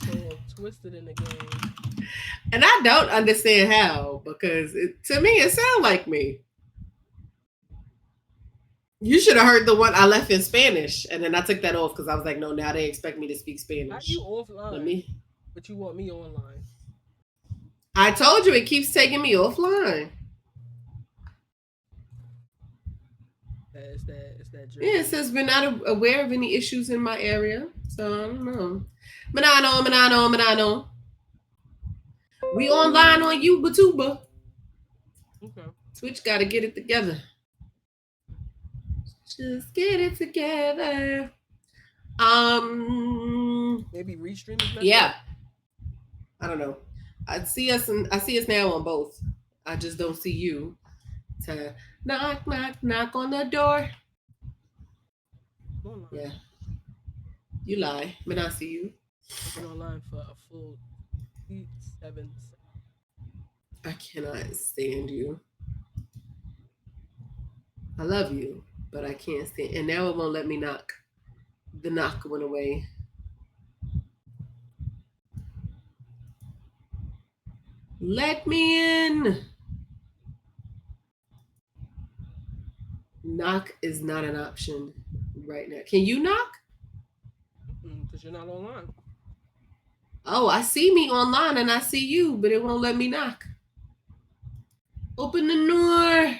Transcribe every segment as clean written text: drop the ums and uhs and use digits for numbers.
so twisted in the game. And I don't understand how, because to me it sounds like me. You should have heard the one I left in Spanish, and then I took that off because I was like, no, now they expect me to speak How you Spanish. Let offline, me. but you want me online? I told you it keeps taking me offline. It's that Yeah, it Jersey. says we're not aware of any issues in my area, so I don't know. Manano, manano, manano. We online on YouTuber. Okay. Twitch got to get it together. Just get it together. Maybe Restream is messed Yeah. up. I don't know. I see us now on both. I just don't see you. To knock, knock, knock on the door. I'm online. Yeah, you lie, but I see you. I've been online for a full 7 seconds. I cannot stand you. I love you, but I can't stand. And now it won't let me knock. The knock went away. Let me in. Knock is not an option right now. Can you knock? Because you're not online. Oh, I see me online and I see you, but it won't let me knock. Open the door.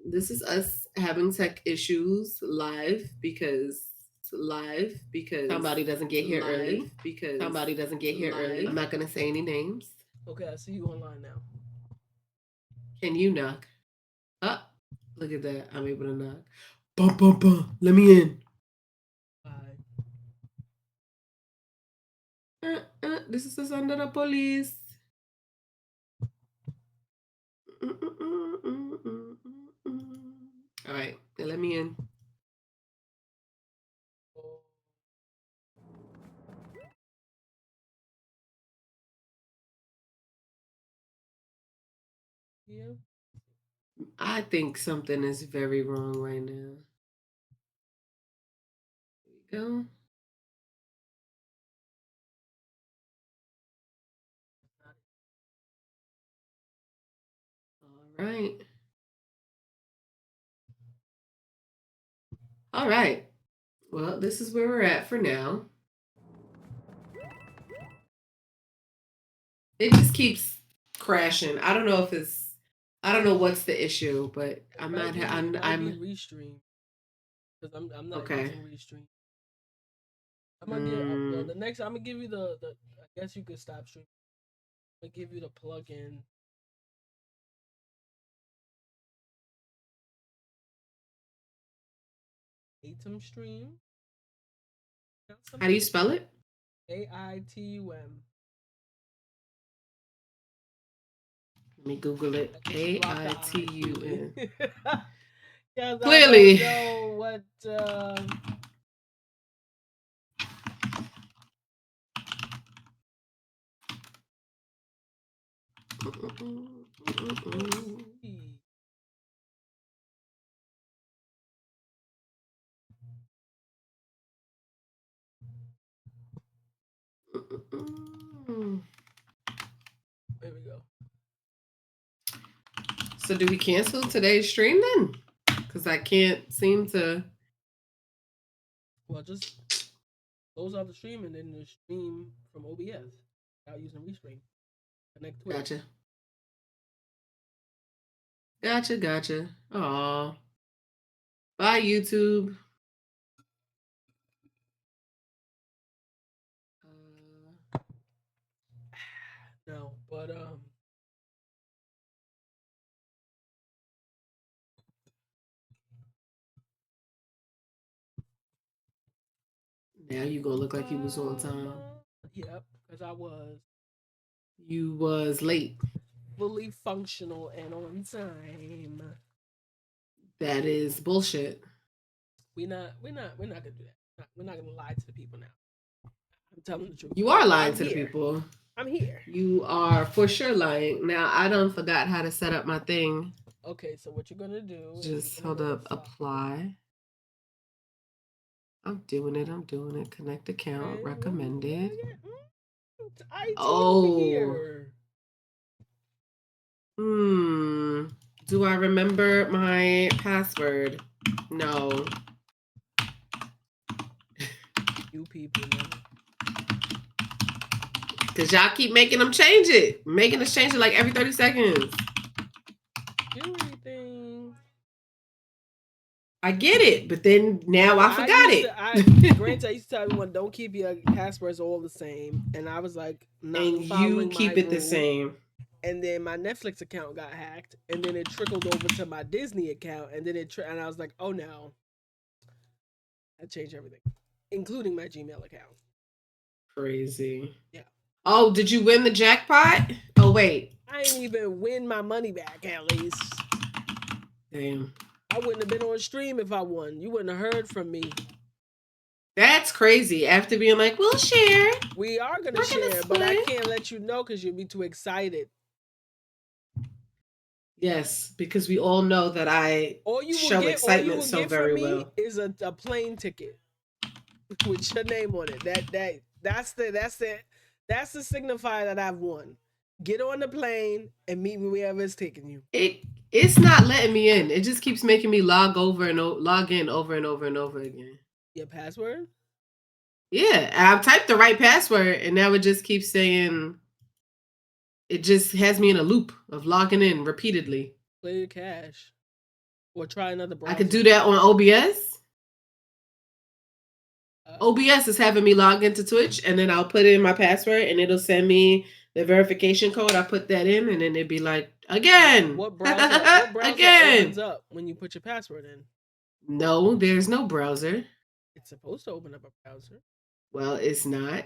This is us having tech issues live because somebody doesn't get here early. Because somebody doesn't get here early. I'm not gonna say any names. Okay, I see you online now. Can you knock? Ah, look at that. I'm able to knock. Bum bum bum. Let me in. Bye. This is us under the police. All right, now let me in. Yeah. I think something is very wrong right now. There we go. All right. All right. Well, this is where we're at for now. It just keeps crashing. I don't know if it's. I don't know what's the issue, but I'm not. It might be Restream because I'm not okay. using Restream. I might be Mm, the next. I'm gonna give you the. I guess you could stop streaming. I'm gonna give you the plugin. Atom Stream. how do you spell it? AITUM. Let me Google it. AITUM. Yes, Clearly. I don't know what. There we go. So do we cancel today's stream then? Because I can't seem to. Well, just close out the stream and then the stream from OBS without using Restream. Connect Twitch. Gotcha. Gotcha. Aw. Bye, YouTube. No, but now you gonna look like you was on time. Yep, because I was. You was late. Fully functional and on time. That is bullshit. We're not gonna do that. We're not gonna lie to the people now. I'm telling the truth. You are lying I'm to here. the people. I'm here. You are for sure lying. Now I don't forgot how to set up my thing. Okay, so what you're gonna do? Just hold up. Apply. I'm doing it. Connect account. Recommended. IT Oh. over here. Do I remember my password? No. You people, man. Because y'all keep making them change it. Making us change it like every 30 seconds. Security thing. I get it, but then now I forgot it. Granted, I used to tell everyone, don't keep your passwords all the same. And I was like, not and following you keep it the same. And then my Netflix account got hacked. And then it trickled over to my Disney account. And then and I was like, oh no. I changed everything, including my Gmail account. Crazy. Yeah. Oh, did you win the jackpot? Oh, wait. I didn't even win my money back, at least. Damn. I wouldn't have been on stream if I won. You wouldn't have heard from me. That's crazy. After being like, we'll share. We are going to share, but I can't let you know because you'll be too excited. Yes, because we all know that I show excitement so very well. Is a plane ticket with your name on it. That's the signifier that I've won. Get on the plane and meet me wherever it's taking you. It's not letting me in. It just keeps making me log in over and over again. Your password? Yeah, I've typed the right password, and now it just keeps saying. It just has me in a loop of logging in repeatedly. Play your cash, or try another browser. I could do that on OBS. OBS is having me log into Twitch, and then I'll put in my password, and it'll send me the verification code. I put that in, and then it'd be like, again. What browser opens up when you put your password in? No, there's no browser. It's supposed to open up a browser. Well, it's not.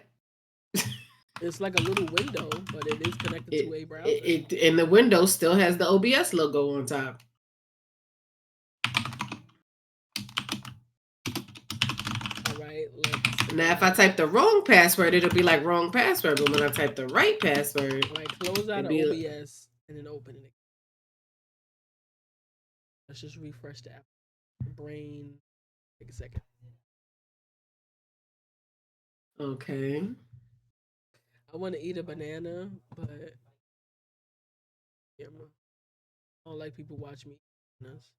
It's like a little window, but it is connected to a browser. And the window still has the OBS logo on top. Now, if I type the wrong password, it'll be like wrong password. But when I type the right password, close out of OBS and then open it. Let's just refresh the app. Brain, take a second. Okay. I want to eat a banana, but I don't like people watch me eat bananas.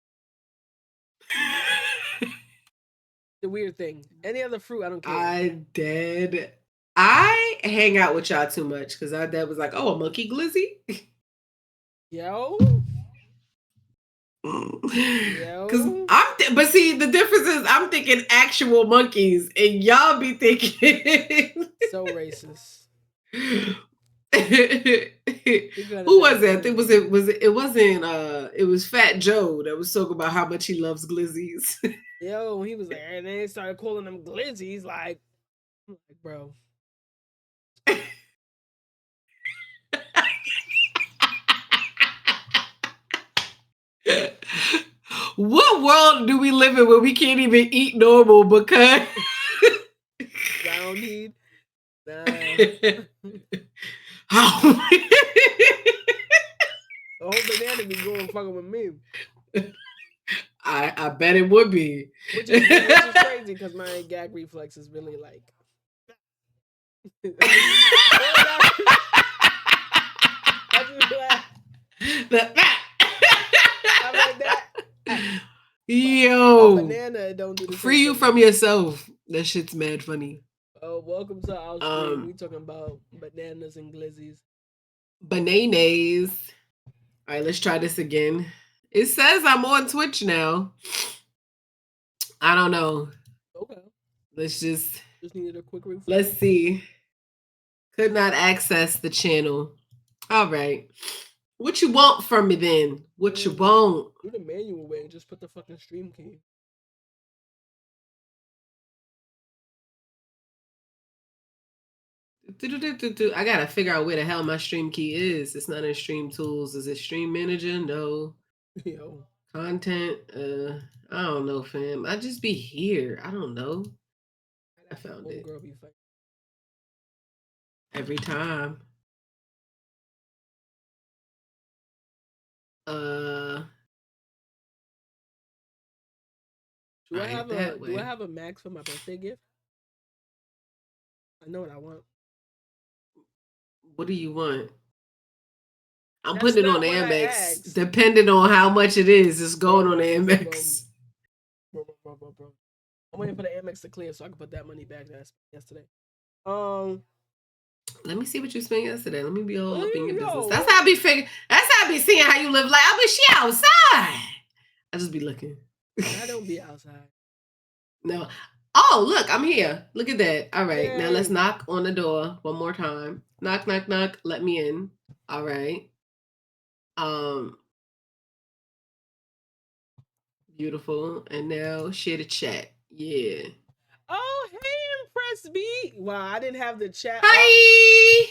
The weird thing. Any other fruit, I don't care. I did. I hang out with y'all too much because our dad was like, "Oh, a monkey glizzy." Yo. But see, the difference is I'm thinking actual monkeys, and y'all be thinking so racist. Who was that? It was Fat Joe that was talking about how much he loves glizzies. Yo, he was like, and then they started calling them glizzies. Like, bro. What world do we live in where we can't even eat normal because I don't need the whole banana be going fucking with me. I bet it would be. Which is crazy because my gag reflex is really like Yo, banana don't do the free you from yourself. That shit's mad funny. Oh, welcome to our stream. We talking about bananas and glizzies. Bananas. All right, let's try this again. It says I'm on Twitch now. I don't know. Okay. Let's just needed a quick refresh. Let's see. Could not access the channel. All right. What you want from me then? What you want? Do the manual way. Just put the fucking stream key. I gotta figure out where the hell my stream key is. It's not in Stream Tools. Is it Stream Manager? No. Yo. Content. I don't know, fam. I just be here. I don't know. I found it. Girl be fighting. Every time. Do I Right, have that a do I way. have a max for my birthday gift? I know what I want. What do you want? I'm That's putting it on not what I Amex. asked. Depending on how much it is, it's Bro, going on bro, bro, bro, bro, Amex. bro. I'm waiting for the Amex to clear so I can put that money back that I spent yesterday. Um, Let me see what you spent yesterday. Let me be all up in your business. yo, That's how I be figuring. That's how I be seeing how you live. Like, I wish she outside. I just be looking. I don't be outside. No. Oh, look, I'm here. Look at that. All right. Now let's Yay. knock on the door one more time. Knock, knock, knock. Let me in. All right. Um, beautiful. And now share the chat. Yeah. Oh, hey, Impress B. Wow, I didn't have the chat up. Hi.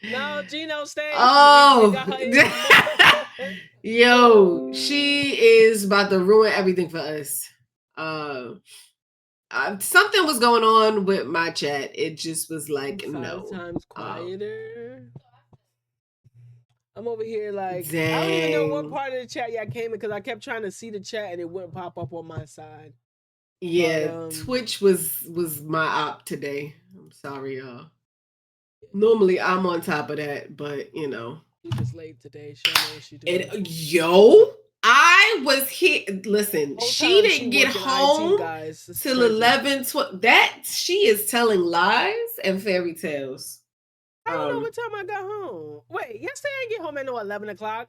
No, Gino, stay. We Oh. got her in. Yo, she is about to ruin everything for us. Something was going on with my chat. It just was like, 5 no. times quieter. I'm over here like Dang. I don't even know what part of the chat y'all came in because I kept trying to see the chat and it wouldn't pop up on my side. Yeah, But, Twitch was my op today. I'm sorry, y'all. Normally I'm on top of that, but you know. She just late today. She don't know what she doing. Yo, I was here. Listen, Whole she time didn't get working home IT, guys. It's till crazy. 11, 12. That she is telling lies and fairy tales. I don't know what time I got home. Wait, yesterday I didn't get home at no 11 o'clock.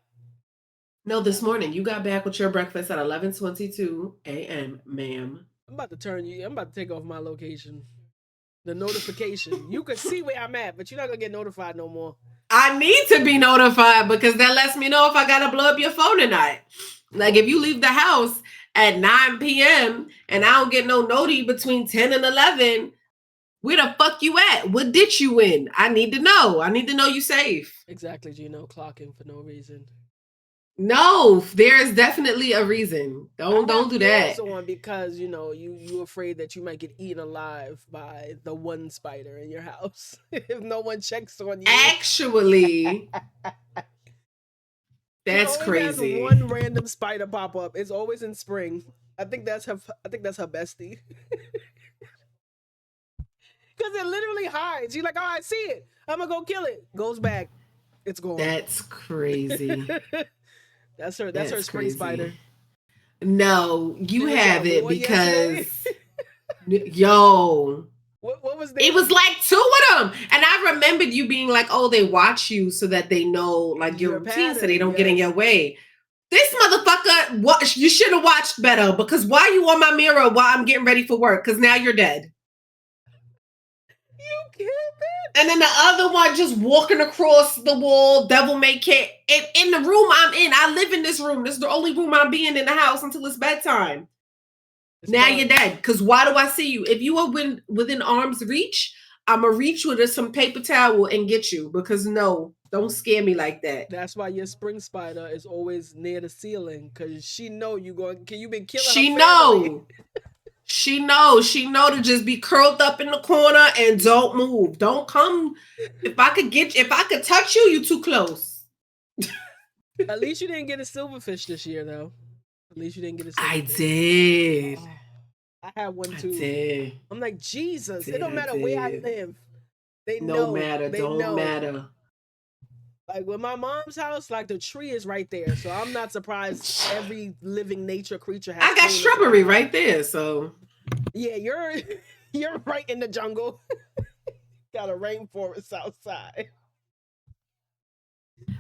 No, this morning you got back with your breakfast at 11:22 a.m., ma'am. I'm about to take off my location. The notification. You could see where I'm at, but you're not gonna get notified no more. I need to be notified because that lets me know if I gotta blow up your phone tonight. Like if you leave the house at 9 p.m. and I don't get no noti between 10 and 11, where the fuck you at? What ditch you in? I need to know. I need to know you safe. Exactly, Gino. Clocking for no reason. No, there is definitely a reason. Don't do that. On because you afraid that you might get eaten alive by the one spider in your house if no one checks on you. Actually, that's crazy. One random spider pop up. It's always in spring. I think that's her bestie. Because it literally hides. You're like, oh, I see it. I'm gonna go kill it. Goes back. It's gone. That's crazy. That's her spring crazy. Spider. No, you have it because yo. What was that? It was like 2 of them. And I remembered you being like, oh, they watch you so that they know like your routine pattern, so they don't get in your way. This motherfucker, what you should have watched better because why you on my mirror while I'm getting ready for work? Because now you're dead. You killed it. And then the other one just walking across the wall, devil may care. In the room I'm in, I live in this room. This is the only room I'm being in the house until it's bedtime. Now you're dead. Because why do I see you? If you were within arm's reach, I'm going to reach with some paper towel and get you. Because no, don't scare me like that. That's why your spring spider is always near the ceiling. Because she know you've been killing she her know. She know to just be curled up in the corner and don't move. Don't come. If I could touch you, you too close. At least you didn't get a silverfish this year, though. At least you didn't get a silverfish. I did. Oh, I had one too. I did. I'm like, Jesus, it don't matter where I live. They know. No matter. Don't matter. Like with my mom's house, like the tree is right there. So I'm not surprised every living nature creature has. I got shrubbery right there, so. Yeah, you're right in the jungle. Got a rainforest outside.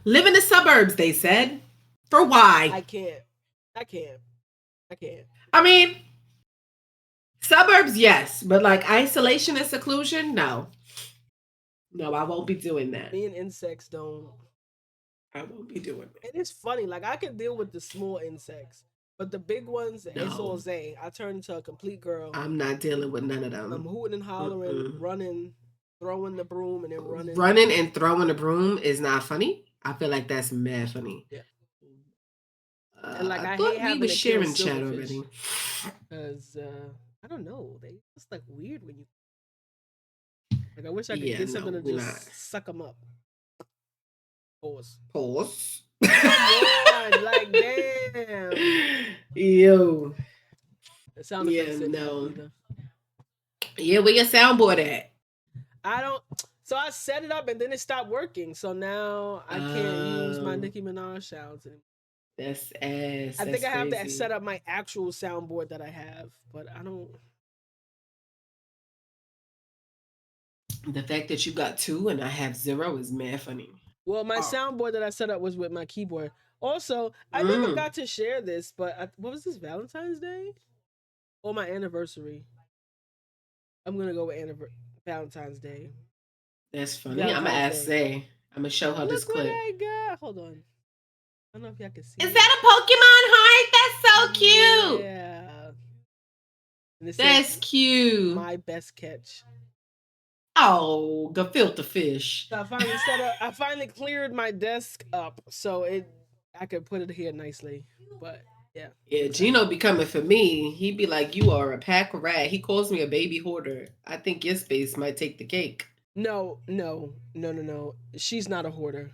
Live in the suburbs, they said. For why? I can't. I mean, suburbs, yes, but like isolation and seclusion, no. No, I won't be doing that. Me and insects don't. I won't be doing it. And it's funny, like I can deal with the small insects, but the big ones, it's all zay. I turn into a complete girl. I'm not dealing with none of them. I'm hooting and hollering, running, throwing the broom, and then running. Running and throwing the broom is not funny. I feel like that's mad funny. Yeah. And like I thought hate having we were sharing chat already. Because I don't know, they just like weird when you. Like I wish I could get something to just suck them up. Pause. Come on, like damn. Yo. The sound Yeah, effects didn't help no. either. Yeah, where your soundboard at? I don't. So I set it up and then it stopped working. So now I can't use my Um, Nicki Minaj sounds anymore. that's ass. I think That's I have to crazy. set up my actual soundboard that I have, but I don't. The fact that you got 2 and I have 0 is mad funny. Well, my Oh. soundboard that I set up was with my keyboard. Also, I never got to share this, but what was this, Valentine's Day? Or my anniversary? I'm gonna go with Valentine's Day. That's funny. I'm gonna ask Say. I'm gonna show her this Look what clip. I got. Hold on. I don't know if y'all can see. Is that a Pokemon heart? That's so cute. Yeah. That's cute. My best catch. Oh, gefilte fish. So I finally cleared my desk up so I could put it here nicely. But yeah. Yeah, Gino be coming for me. He be like, "You are a pack rat." He calls me a baby hoarder. I think your space might take the cake. No. She's not a hoarder.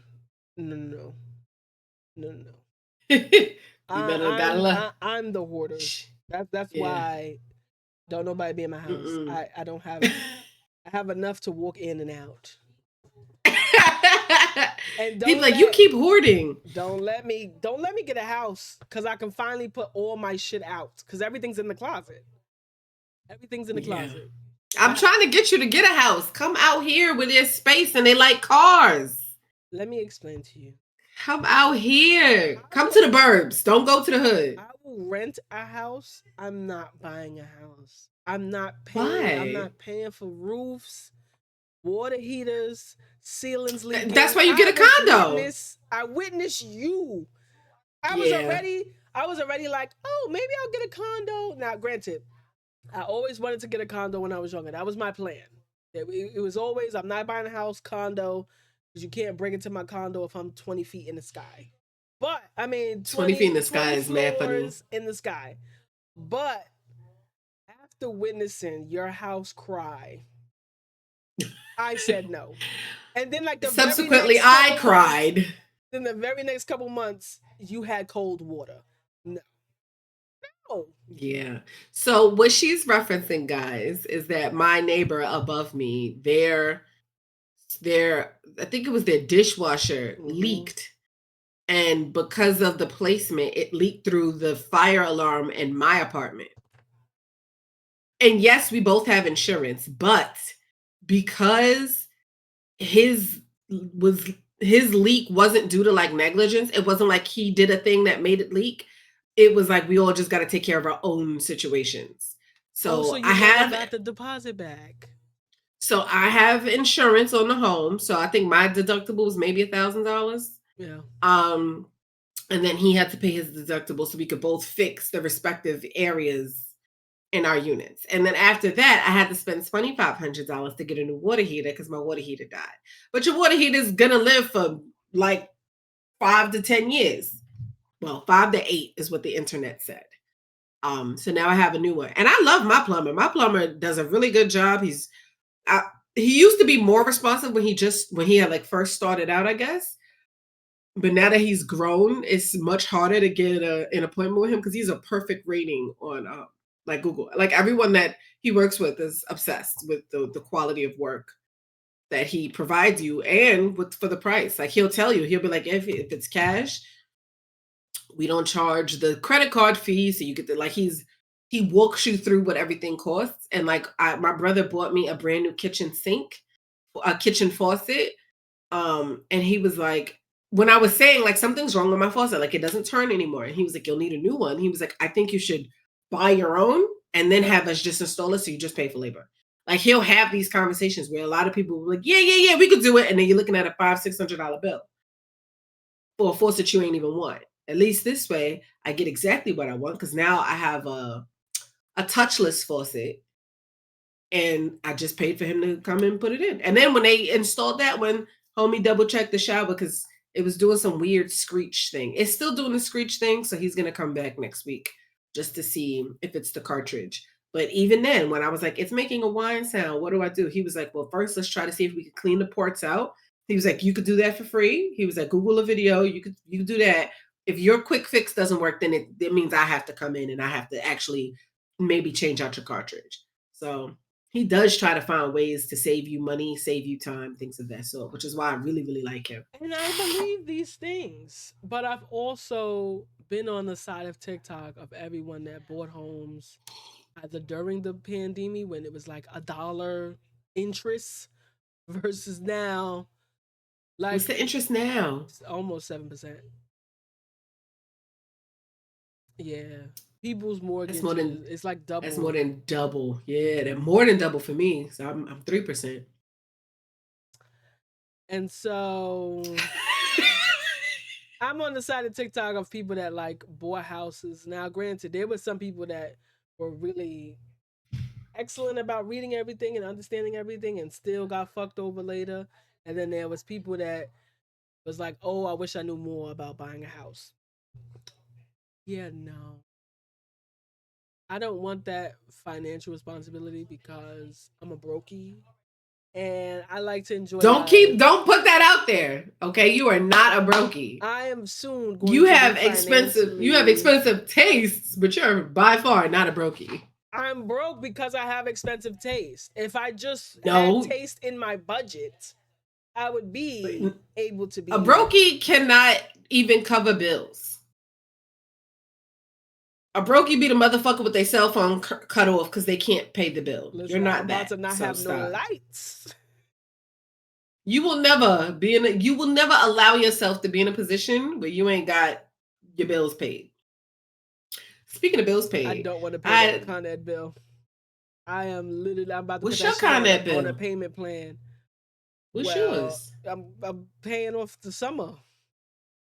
No. I'm the hoarder. That's why don't nobody be in my house. I don't have I have enough to walk in and out. And he's like, you keep hoarding. Don't let me get a house because I can finally put all my shit out because everything's in the closet. Everything's in the closet. I'm trying to get you to get a house. Come out here with their space and they like cars. Let me explain to you. Come out here. Come to the burbs. Don't go to the hood. I will rent a house. I'm not buying a house. I'm not paying. Why? I'm not paying for roofs, water heaters, ceilings leaking. That's why you get a condo. I witnessed you. I was already like, oh, maybe I'll get a condo. Now, granted, I always wanted to get a condo when I was younger. That was my plan. It was always, I'm not buying a house, condo, because you can't break into my condo if I'm 20 feet in the sky. But, I mean, 20 feet in the sky is mad funny. In the sky. But after witnessing your house cry, I said no. And then, like, subsequently, I cried. Then the very next couple months, you had cold water. No. Yeah. So what she's referencing, guys, is that my neighbor above me, their I think it was their dishwasher leaked. And because of the placement, it leaked through the fire alarm in my apartment. And yes, we both have insurance, but because his leak wasn't due to like negligence, it wasn't like he did a thing that made it leak. It was like we all just got to take care of our own situations. So I have got the deposit back. So I have insurance on the home. So I think my deductible was maybe $1,000. Yeah. And then he had to pay his deductible so we could both fix the respective areas in our units. And then after that, I had to spend $2,500 to get a new water heater because my water heater died. But your water heater is gonna live for like 5 to 10 years. Well, 5 to 8 is what the internet said. So now I have a new one. And I love my plumber. My plumber does a really good job. He used to be more responsive when he had like first started out, I guess. But now that he's grown, it's much harder to get an appointment with him because he's a perfect rating on like Google. Like everyone that he works with is obsessed with the quality of work that he provides you and for the price. Like he'll tell you, he'll be like, if it's cash, we don't charge the credit card fee. So you get he walks you through what everything costs. And like my brother bought me a brand new kitchen sink, a kitchen faucet. And he was like, when I was saying like something's wrong with my faucet, like it doesn't turn anymore. And he was like, you'll need a new one. He was like, I think you should buy your own and then have us just install it so you just pay for labor. Like he'll have these conversations where a lot of people were like, yeah, we could do it. And then you're looking at a $500-$600 bill for a faucet you ain't even want. At least this way, I get exactly what I want because now I have a touchless faucet and I just paid for him to come and put it in. And then when they installed that one, homie double checked the shower because it was doing some weird screech thing. It's still doing the screech thing, so he's going to come back next week just to see if it's the cartridge. But even then, when I was like, it's making a whine sound, what do I do? He was like, well, first, let's try to see if we can clean the ports out He was like, you could do that for free. He was like, Google a video. You could do that. If your quick fix doesn't work, then it means I have to come in and I have to actually maybe change out your cartridge. So he does try to find ways to save you money, save you time, things of that sort, which is why I really, really like him. And I believe these things, but I've also been on the side of TikTok of everyone that bought homes either during the pandemic when it was like $1 interest versus now, like what's the interest now? Almost 7%. Yeah, people's mortgages. It's like double. That's more than double. Yeah, they're more than double for me. So I'm 3%. And so I'm on the side of TikTok of people that like bought houses. Now, granted, there were some people that were really excellent about reading everything and understanding everything and still got fucked over later. And then there was people that was like, oh, I wish I knew more about buying a house. Yeah, no. I don't want that financial responsibility because I'm a brokey. And I like to enjoy. Don't put that out there. Okay, you are not a brokey. I am soon going you have expensive tastes, but you're by far not a brokey. I'm broke because I have expensive taste. If I just had taste in my budget, I would be able to be. A brokey cannot even cover bills. A brokey be the motherfucker with their cell phone cut off because they can't pay the bill. Listen, you're not I'm that. About to not have no lights. You will never you will never allow yourself to be in a position where you ain't got your bills paid. Speaking of bills paid, I don't want to pay that Con Ed bill. I'm about to put that shit on a payment plan. What's yours? I'm paying off the summer.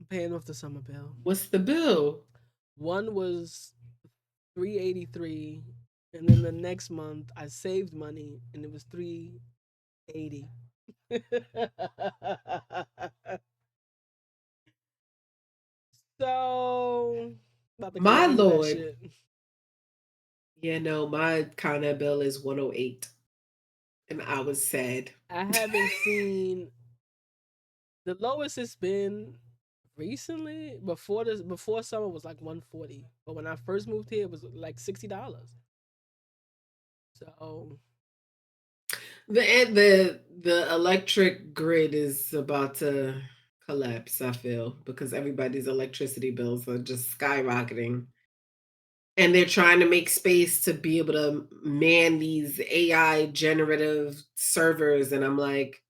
I'm paying off the summer bill. What's the bill? One was $383, and then the next month I saved money and it was $380. So, my lord. Yeah, no, my Con Ed bill is 108, and I was sad. I haven't seen the lowest it's been recently. Before summer was like 140, but when I first moved here, it was like $60. So the electric grid is about to collapse, I feel, because everybody's electricity bills are just skyrocketing. And they're trying to make space to be able to man these AI generative servers. And I'm like,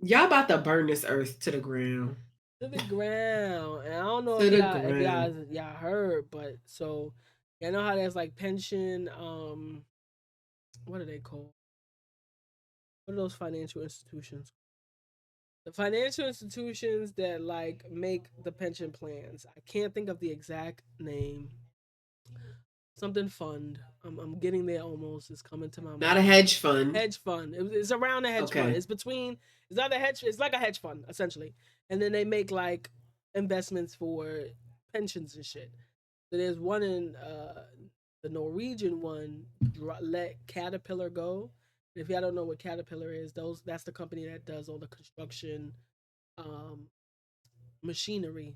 y'all about to burn this earth to the ground. To the ground. And I don't know if y'all heard, but so you know how there's like pension, what are they called? What are those financial institutions? The financial institutions that like make the pension plans. I can't think of the exact name. Something fund. I'm getting there almost. It's coming to my mind. Not a hedge fund. Hedge fund. It's around a hedge fund. It's not a hedge. It's like a hedge fund essentially. And then they make like investments for pensions and shit. So there's one in the Norwegian one. Let Caterpillar go. If y'all don't know what Caterpillar is, that's the company that does all the construction machinery.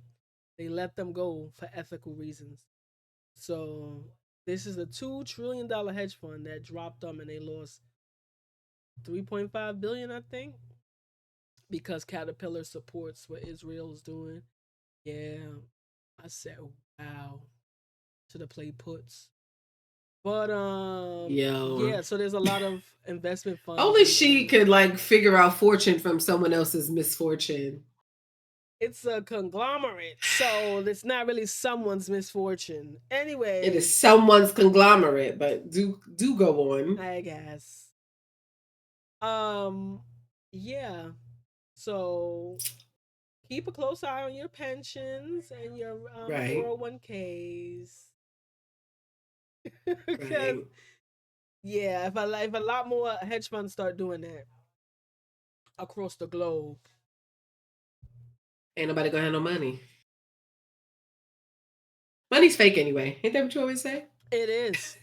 They let them go for ethical reasons. So this is a $2 trillion hedge fund that dropped them and they lost $3.5 billion, I think, because Caterpillar supports what Israel is doing. Yeah, I said, wow, should have played puts. But yeah, so there's a lot of investment funds. Only she could like figure out fortune from someone else's misfortune. It's a conglomerate, so it's not really someone's misfortune. Anyway, it is someone's conglomerate, but do go on. I guess. Yeah. So keep a close eye on your pensions and your 401ks. Right. Yeah, if a lot more hedge funds start doing that across the globe, ain't nobody gonna have no money. Money's fake anyway. Ain't that what you always say? It is.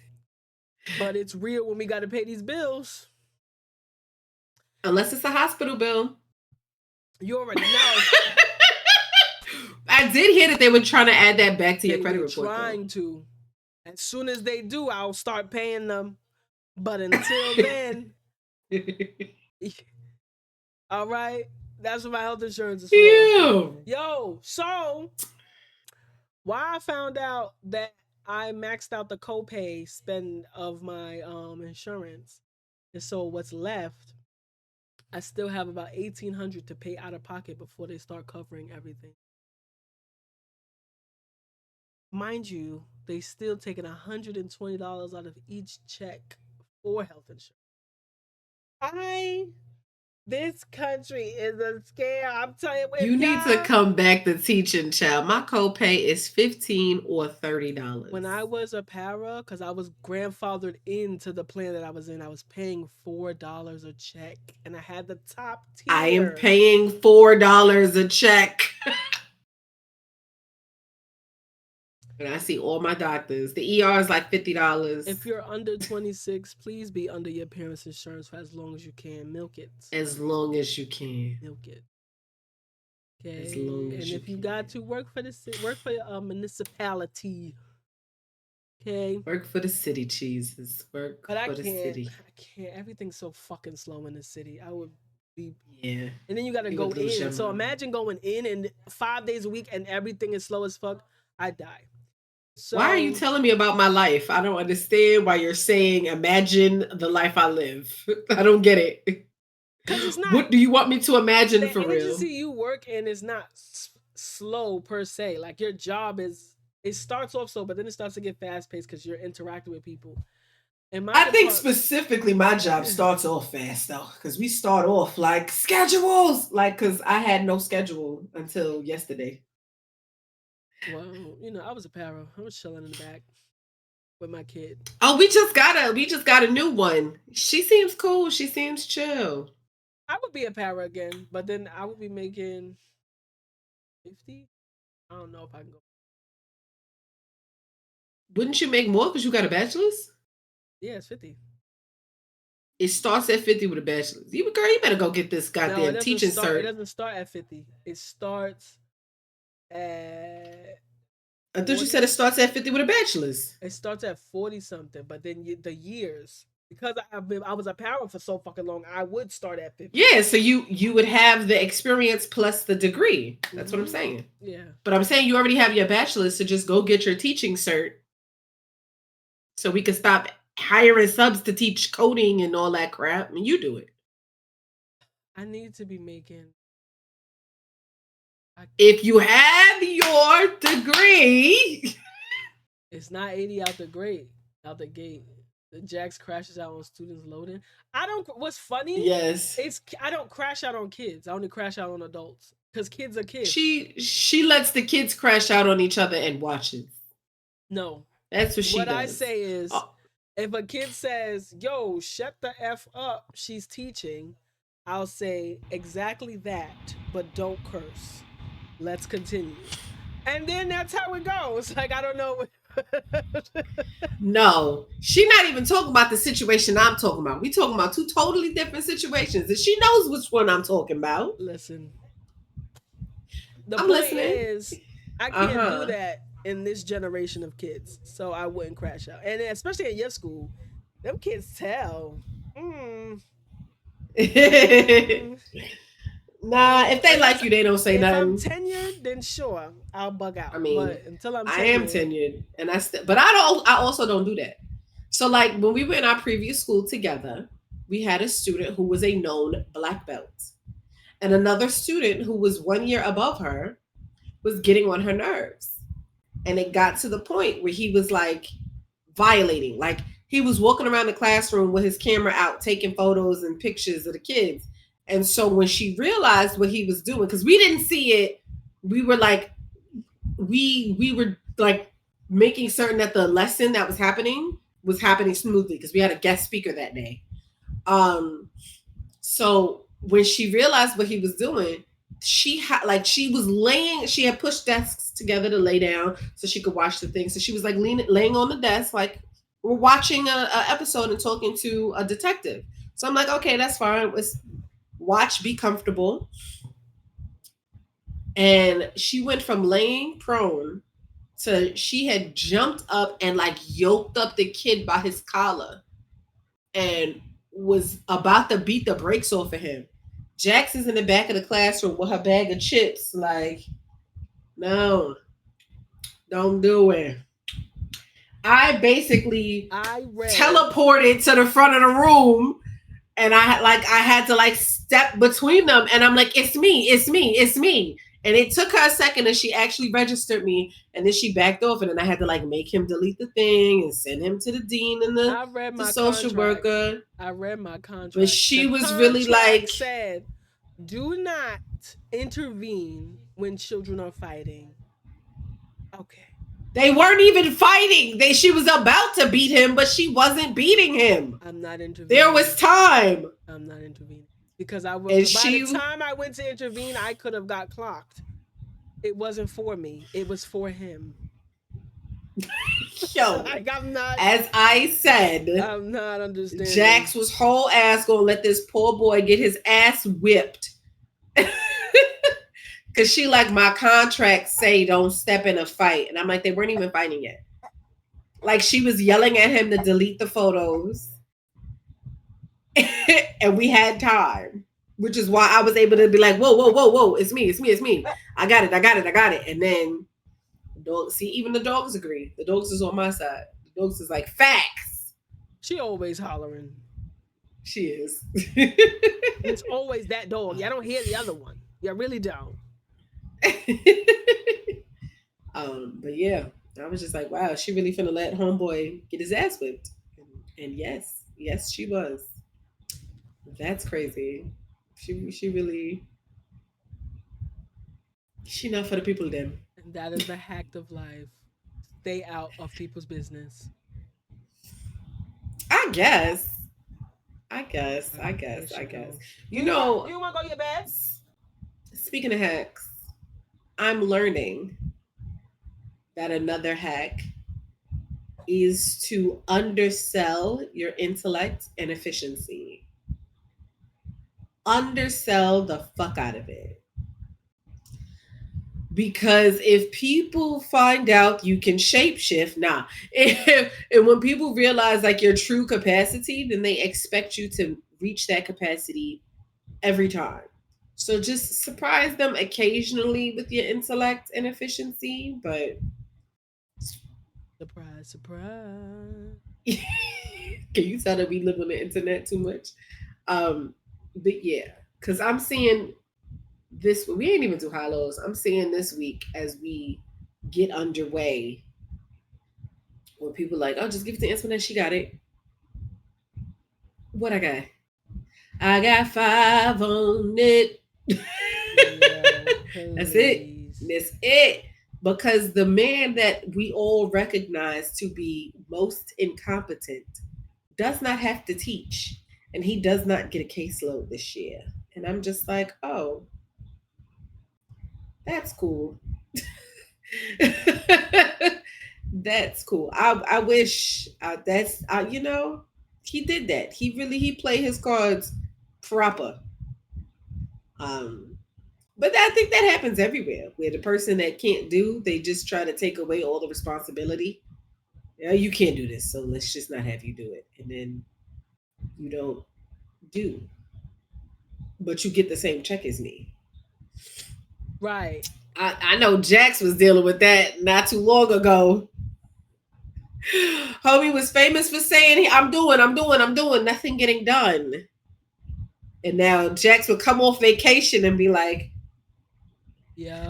But it's real when we gotta pay these bills. Unless it's a hospital bill. You already know. I did hear that they were trying to add that back to your credit report. Trying to. As soon as they do, I'll start paying them. But until then, all right, that's what my health insurance is for. Ew. Yo, so why I found out that I maxed out the copay spend of my insurance, and so what's left, I still have about $1,800 to pay out of pocket before they start covering everything. Mind you, they still taking $120 out of each check for health insurance. This country is a scam. I'm telling you. You need to come back to teaching, child. My copay is $15 or $30. When I was a para, because I was grandfathered into the plan that I was in, I was paying $4 a check, and I had the top tier. I am paying $4 a check. And I see all my doctors. The ER is like $50. If you're under 26, please be under your parents' insurance for as long as you can. Milk it. As long as you can. Milk it. Okay. As long as and if you got to work for your municipality. Okay. Work for the city, Jesus. Work for the city. I can't. Everything's so fucking slow in the city. I would be. Yeah. And then you got to go in. So imagine going in and 5 days a week and everything is slow as fuck. I die. So, why are you telling me about my life? I don't understand why you're saying imagine the life I live. I don't get it. It's not, what do you want me to imagine for real? The agency you work in is not slow per se. Like your job is, it starts off slow, but then it starts to get fast paced because you're interacting with people. And I think specifically my job starts off fast though, because we start off like schedules, like because I had no schedule until yesterday. Well, I was a para. I was chilling in the back with my kid. Oh, we just got a new one. She seems cool. She seems chill. I would be a para again, but then I would be making 50. I don't know if I can go. Wouldn't you make more because you got a bachelor's? Yeah, it's 50. It starts at 50 with a bachelor's. You better go get this goddamn teaching cert. It doesn't start at 50. It starts at. I thought you said it starts at 50 with a bachelor's. It starts at 40 something, but then the years, because I was a para for so fucking long, I would start at 50. Yeah, so you would have the experience plus the degree. That's what I'm saying. Yeah. But I'm saying you already have your bachelor's, so just go get your teaching cert so we can stop hiring subs to teach coding and all that crap, and you do it. I need to be making. If you have your degree, it's not 80 out the gate. The Jax crashes out on students loading. What's funny? Yes. I don't crash out on kids. I only crash out on adults because kids are kids. She lets the kids crash out on each other and watches. No, that's what she does. What I say is, if a kid says, "Yo, shut the F up," she's teaching. I'll say exactly that, but don't curse. Let's continue. And then that's how it goes. Like, I don't know. No, she's not even talking about the situation I'm talking about. We talking about two totally different situations. And she knows which one I'm talking about. Listen. The point is, I can't do that in this generation of kids. So I wouldn't crash out. And especially at your school, them kids tell. Nah, if they like you, they don't say nothing. If I'm tenured, then sure, I'll bug out. I mean, but until I am tenured, and but I also don't do that. So, like when we were in our previous school together, we had a student who was a known black belt, and another student who was 1 year above her was getting on her nerves, and it got to the point where he was like violating, like he was walking around the classroom with his camera out, taking photos and pictures of the kids. And so when she realized what he was doing, because we didn't see it, we were like, we were like making certain that the lesson that was happening smoothly because we had a guest speaker that day. So when she realized what he was doing, she had pushed desks together to lay down so she could watch the thing. So she was like laying on the desk, like we're watching a episode and talking to a detective. So I'm like, okay, that's fine. watch Be Comfortable. And she went from laying prone to she had jumped up and like yoked up the kid by his collar and was about to beat the brakes off of him. Jax is in the back of the classroom with her bag of chips, like, no, don't do it. I basically teleported to the front of the room, and I had to like step between them, and I'm like, it's me. And it took her a second, and she actually registered me, and then she backed off, and then I had to like make him delete the thing and send him to the dean and the social worker. I read my contract, but she was really like, said, "Do not intervene when children are fighting." Okay. They weren't even fighting. She was about to beat him, but she wasn't beating him. I'm not intervening. There was time. I'm not intervening. Because by the time I went to intervene, I could have got clocked. It wasn't for me. It was for him. Yo, like, I'm not. As I said, I'm not understanding. Jax was whole ass gonna let this poor boy get his ass whipped. Cause she like, my contracts say don't step in a fight. And I'm like, they weren't even fighting yet. Like, she was yelling at him to delete the photos. And we had time, which is why I was able to be like, whoa, it's me. I got it. And then even the dogs agree. The dogs is on my side. The dogs is like, facts. She always hollering. She is. It's always that dog. Y'all don't hear the other one. Y'all really don't. But yeah, I was just like, wow, she really finna let homeboy get his ass whipped. And yes, she was. That's crazy. She really, she not for the people then. And that is the hack of life. Stay out of people's business. I guess. You know, you want to go your bed? Speaking of hacks, I'm learning that another hack is to undersell your intellect and efficiency. Undersell the fuck out of it. Because if people find out you can shapeshift, and when people realize like your true capacity, then they expect you to reach that capacity every time. So just surprise them occasionally with your intellect and efficiency, but surprise. Can you tell that we live on the internet too much? But yeah, because I'm seeing this, we ain't even do high-lows. I'm seeing this week as we get underway, where people like, oh, just give it to Antoinette, she got it. What I got? I got 5 on it. That's it. Because the man that we all recognize to be most incompetent does not have to teach. And he does not get a caseload this year. And I'm just like, oh, that's cool. That's cool. I wish he did that. He played his cards proper. But I think that happens everywhere, where the person that can't do, they just try to take away all the responsibility. Yeah, you can't do this, so let's just not have you do it. And then you don't do. But you get the same check as me. Right. I know Jax was dealing with that not too long ago. Homie was famous for saying, I'm doing, nothing getting done. And now Jax would come off vacation and be like, yo.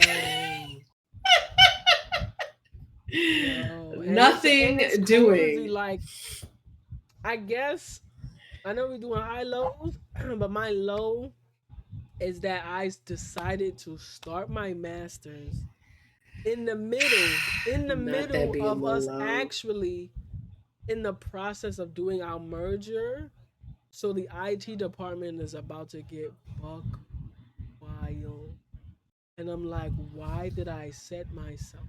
Nothing it's doing. Crazy. Like, I guess, I know we're doing high lows, but my low is that I decided to start my master's in the middle of us actually in the process of doing our merger. So the IT department is about to get buck wild. And I'm like, why did I set myself?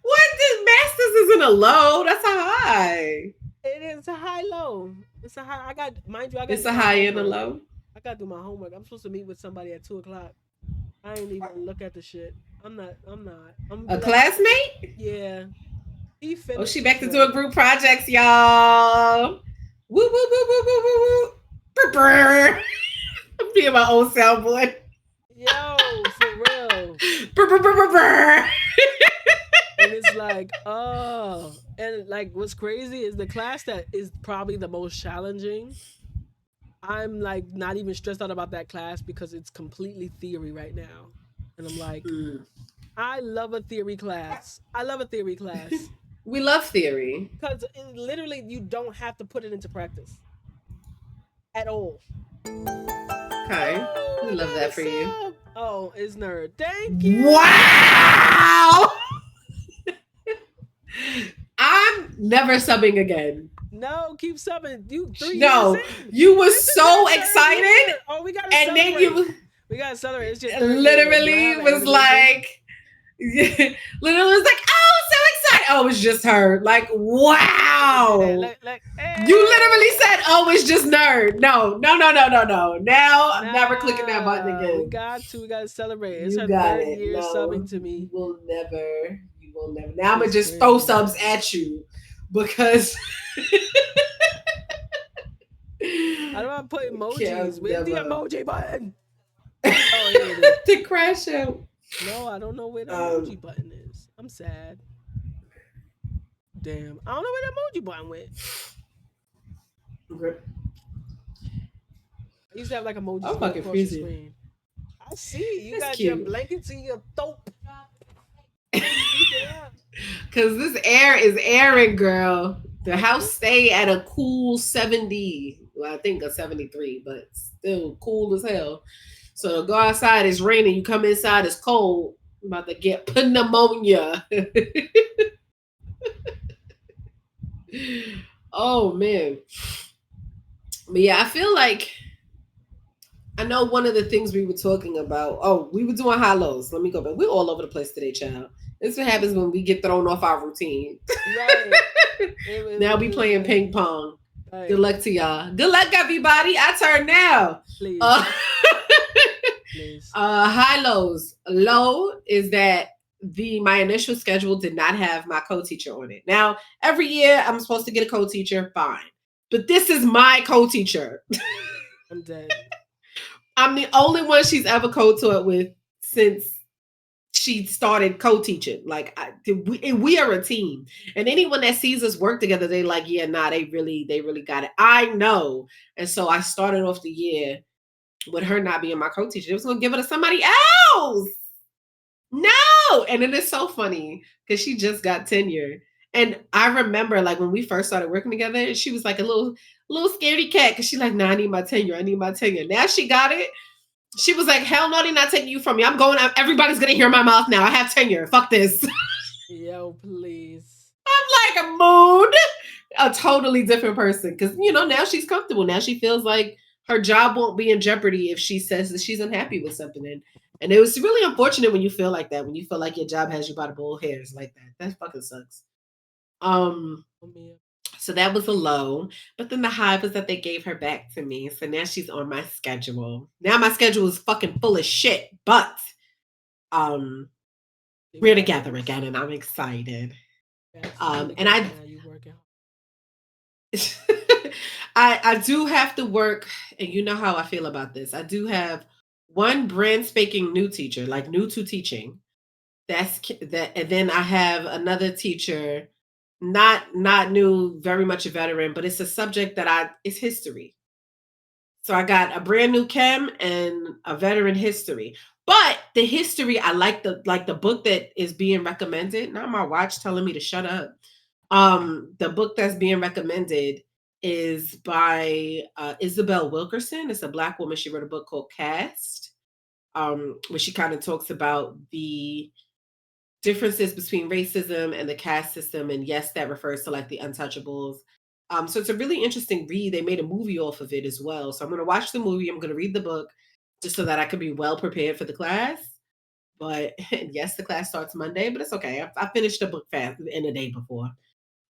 What? This master's isn't a low. That's a high. It is a high low. It's a high. I got, mind you, I got to It's do a my high and a homework. low. I got to do my homework. I'm supposed to meet with somebody at 2 o'clock. I ain't even look at the shit. I'm not. I'm not. I'm gonna A be like, classmate? yeah. He Oh, finished. she He back to doing good. group projects, y'all. Woo, woo, woo, woo, woo, woo, woo. Brr. I'm being my own soundboard. Yo, for real. Brr, brr, brr, brr, brr. And it's like, oh, and like what's crazy is the class that is probably the most challenging. I'm like not even stressed out about that class because it's completely theory right now. And I'm like, Mm. I love a theory class. I love a theory class We love theory. because literally you don't have to put it into practice at all. Okay. We Oh, love got that a for you. sub. Oh, it's nerd. Thank you. Wow. I'm never subbing again. No, keep subbing. You 3 years No, in. you were This is so our third excited, year. Oh, we gotta and then celebrate. you We gotta celebrate. It's your third year. Do I literally have an was animation? like, literally was like, oh, so excited. Oh, it's just her. Like, wow. Hey. You literally said, oh, it's just nerd. No. Now I'm never clicking that button again. We gotta celebrate. It's You her got third it. year No, subbing to me. You will never. Now I'm gonna It's just throw crazy. subs at you because How do I put emojis? Can't Where's the never. emoji button? Oh, here it is. To crash out. No, I don't know where the emoji button is. I'm sad. Damn. I don't know where the emoji button went. Okay. I used to have like emojis I'm go fucking across the freezing. screen. I see. You That's got your cute. blankets in your throat. Cause this air is airing, girl. The house stay at a cool 70. Well, I think a 73, but still cool as hell. So go outside, it's raining. You come inside, it's cold. I'm about to get pneumonia. Oh man. But yeah, I feel like I know one of the things we were talking about. Oh, we were doing high lows. Let me go back. We're all over the place today, child. This is what happens when we get thrown off our routine. Right. Now we playing ping pong. Right. Good luck to y'all. Good luck, everybody. I turn now. Please. Please. High lows. Low is that my initial schedule did not have my co-teacher on it. Now, every year I'm supposed to get a co-teacher, fine. But this is my co-teacher. I'm dead. I'm the only one she's ever co-taught with since she started co-teaching. Like we are a team, and anyone that sees us work together, they like, yeah, nah, they really got it. I know, and so I started off the year with her not being my co-teacher. It was gonna give it to somebody else. No, and it is so funny because she just got tenure, and I remember like when we first started working together, she was like a little scaredy cat because she like, nah, I need my tenure. Now she got it. She was like, hell no, they're not taking you from me. I'm going. Everybody's going to hear my mouth now. I have tenure. Fuck this. Yo, please. I'm like a mood. A totally different person. Because, now she's comfortable. Now she feels like her job won't be in jeopardy if she says that she's unhappy with something. And it was really unfortunate when you feel like that. When you feel like your job has you by the bull hairs like that. That fucking sucks. So that was a low, but then the high was that they gave her back to me. So now she's on my schedule. Now my schedule is fucking full of shit, but we're together again and I'm excited. And I do have to work, and you know how I feel about this. I do have one brand spanking new teacher, like new to teaching. And then I have another teacher, not new, very much a veteran, but it's a subject that it's history. So I got a brand new chem and a veteran history. But the history, I like the book that is being recommended. Not my watch telling me to shut up. The book that's being recommended is by Isabel Wilkerson. It's a Black woman. She wrote a book called Caste, where she kind of talks about the differences between racism and the caste system. And yes, that refers to like the untouchables. So it's a really interesting read. They made a movie off of it as well. So I'm going to watch the movie. I'm going to read the book just so that I could be well prepared for the class. But yes, the class starts Monday, but it's okay. I finished the book fast in a day before.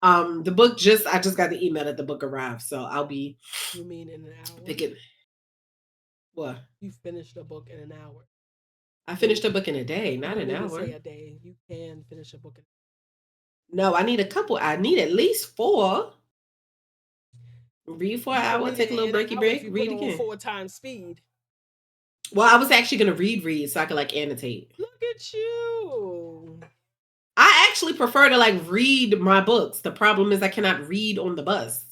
The book I just got the email that the book arrived, so I'll be. You mean in an hour? Picking. What? You finished a book in an hour. I finished a book in a day, not an hour. Say a day. You can finish a book. No, I need a couple. I need at least 4. Read for an hour, take a little breaky break, read again. 4 times speed. Well, I was actually gonna read so I could like annotate. Look at you. I actually prefer to like read my books. The problem is I cannot read on the bus.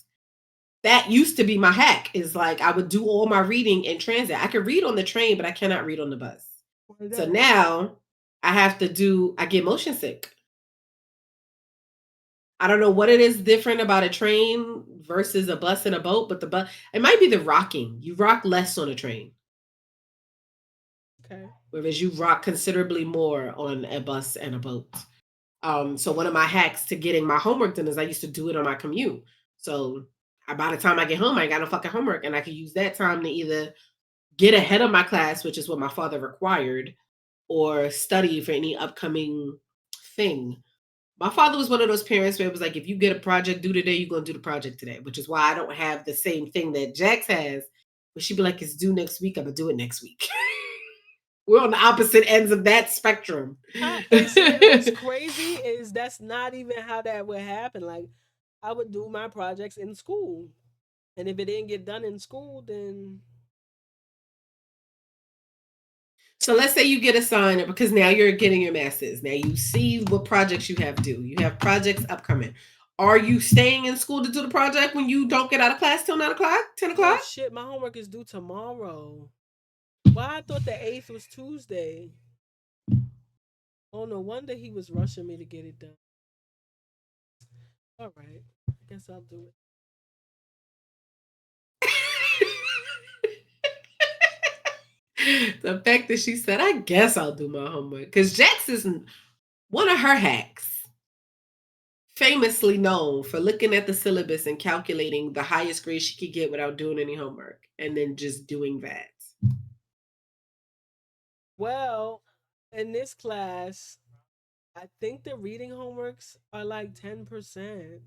That used to be my hack. Is like I would do all my reading in transit. I could read on the train, but I cannot read on the bus. So now I get motion sick. I don't know what it is different about a train versus a bus and a boat, but it might be the rocking. You rock less on a train. Okay. Whereas you rock considerably more on a bus and a boat. So one of my hacks to getting my homework done is I used to do it on my commute. So by the time I get home, I ain't got no fucking homework, and I can use that time to either get ahead of my class, which is what my father required, or study for any upcoming thing. My father was one of those parents where it was like, if you get a project due today, you're going to do the project today, which is why I don't have the same thing that Jax has. But she'd be like, it's due next week. I'm going to do it next week. We're on the opposite ends of that spectrum. What's crazy is that's not even how that would happen. Like, I would do my projects in school. And if it didn't get done in school, then... So let's say you get assigned, because now you're getting your master's. Now you see what projects you have due. You have projects upcoming. Are you staying in school to do the project when you don't get out of class till 9 o'clock, 10 o'clock? Oh, shit, my homework is due tomorrow. Why? I thought the 8th was Tuesday. Oh, no wonder he was rushing me to get it done. All right. I guess I'll do it. The fact that she said, I guess I'll do my homework. Because Jax is one of her hacks, famously known for looking at the syllabus and calculating the highest grade she could get without doing any homework, and then just doing that. Well, in this class, I think the reading homeworks are like 10%.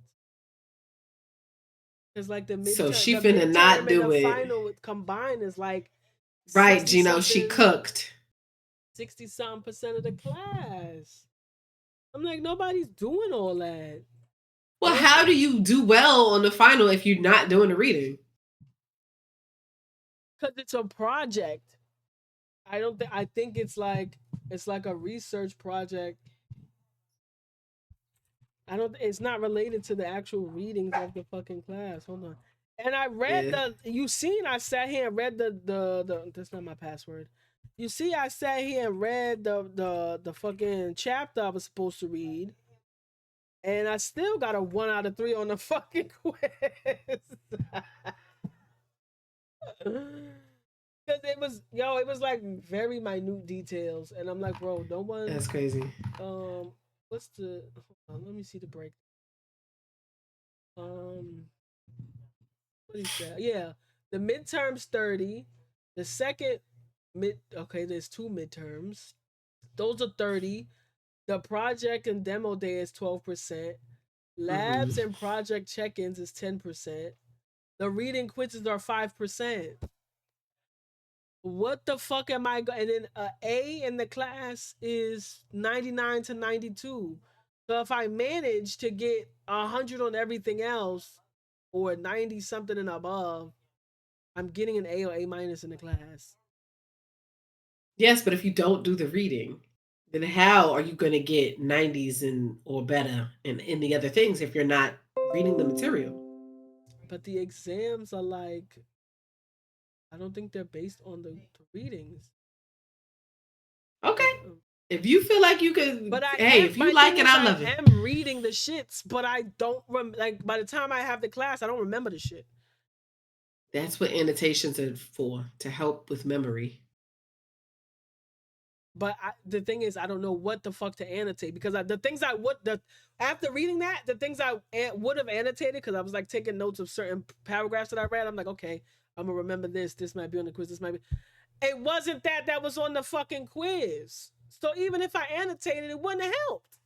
Because like the midterm, so she finna not do it. Final combined is like right, Gino. She cooked 60-something% of the class. I'm like, nobody's doing all that. Well, how do you do well on the final if you're not doing the reading? Because it's a project. I think it's like a research project. It's not related to the actual readings of the fucking class. Hold on. And I read I sat here and read the that's not my password. You see, I sat here and read the fucking chapter I was supposed to read. And I still got a 1 out of 3 on the fucking quiz. Because it was like very minute details. And I'm like, bro, no one. That's crazy. What's the. Hold on, let me see the break. What is that? Yeah. The midterm's 30. The second there's 2 midterms. Those are 30. The project and demo day is 12%. Labs and project check-ins is 10%. The reading quizzes are 5%. What the fuck am I going? And then A in the class is 99 to 92. So if I manage to get 100 on everything else, or 90 something and above, I'm getting an A or A minus in the class. Yes, but if you don't do the reading, then how are you going to get 90s or better in the other things if you're not reading the material? But the exams are like, I don't think they're based on the readings. Okay. If you feel like you could, if you like it, I love it. I am reading the shits, but I don't like by the time I have the class, I don't remember the shit. That's what annotations are for, to help with memory. But the thing is, I don't know what the fuck to annotate, because the things after reading that, the things I would have annotated, because I was like taking notes of certain paragraphs that I read. I'm like, okay, I'm gonna remember this. This might be on the quiz. This might be. It wasn't that was on the fucking quiz. So even if I annotated, it wouldn't have helped.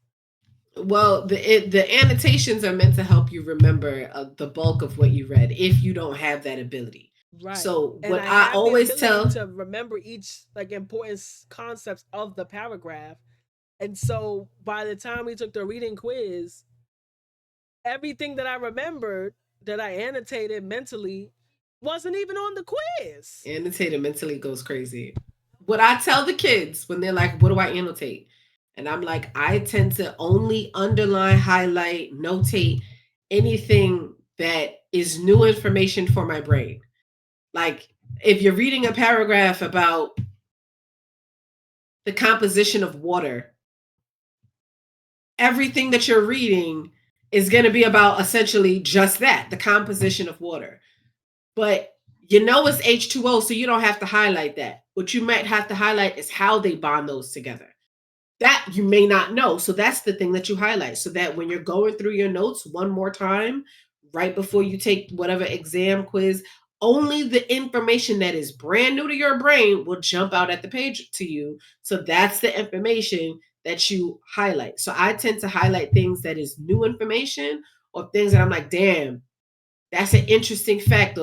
Well, the annotations are meant to help you remember the bulk of what you read if you don't have that ability. Right. So And what I I have the always ability tell, to remember each like important concepts of the paragraph. And so by the time we took the reading quiz, everything that I remembered that I annotated mentally wasn't even on the quiz. annotator mentally goes crazy. What I tell the kids when they're like, "What do I annotate?" And I'm like, I tend to only underline, highlight, notate anything that is new information for my brain. Like if you're reading a paragraph about the composition of water, everything that you're reading is going to be about essentially just that, the composition of water. But you know it's H2O, so you don't have to highlight that. What you might have to highlight is how they bond those together. That you may not know. So that's the thing that you highlight so that when you're going through your notes one more time, right before you take whatever exam quiz, only the information that is brand new to your brain will jump out at the page to you. So that's the information that you highlight. So I tend to highlight things that is new information or things that I'm like, damn, that's an interesting fact,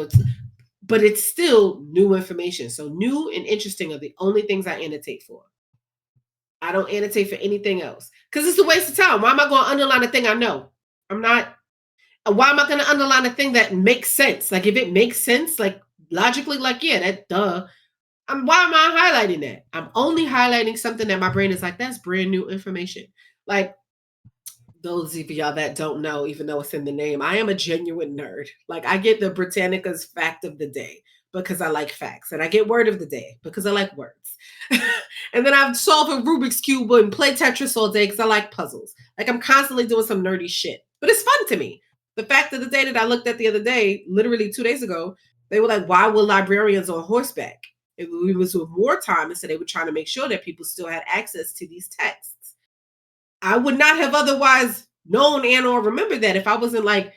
but it's still new information. So new and interesting are the only things I annotate for. I don't annotate for anything else because it's a waste of time. Why am I going to underline a thing I know? I'm not. Why am I going to underline a thing that makes sense? Like if it makes sense, like logically, like yeah, that duh. Why am I highlighting that? I'm only highlighting something that my brain is like that's brand new information. Like those of y'all that don't know, even though it's in the name, I am a genuine nerd. Like I get the Britannica's fact of the day because I like facts, and I get word of the day because I like words. And then I'm solving Rubik's Cube and play Tetris all day because I like puzzles. Like I'm constantly doing some nerdy shit, but it's fun to me. The fact of the day that I looked at the other day, literally 2 days ago, they were like, "Why were librarians on horseback?" It was with wartime, and so they were trying to make sure that people still had access to these texts. I would not have otherwise known and or remembered that if I wasn't like,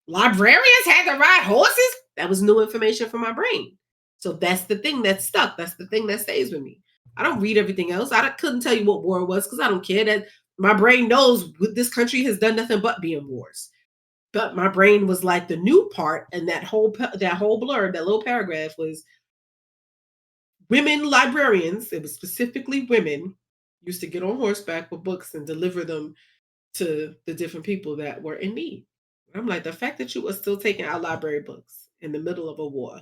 librarians had to ride horses. That was new information for my brain. So that's the thing that stuck. That's the thing that stays with me. I don't read everything else. Couldn't tell you what war it was because I don't care. That my brain knows this country has done nothing but be in wars. But my brain was like the new part, and that whole blurb, that little paragraph was women librarians. It was specifically women used to get on horseback with books and deliver them to the different people that were in need. I'm like, the fact that you were still taking our library books in the middle of a war,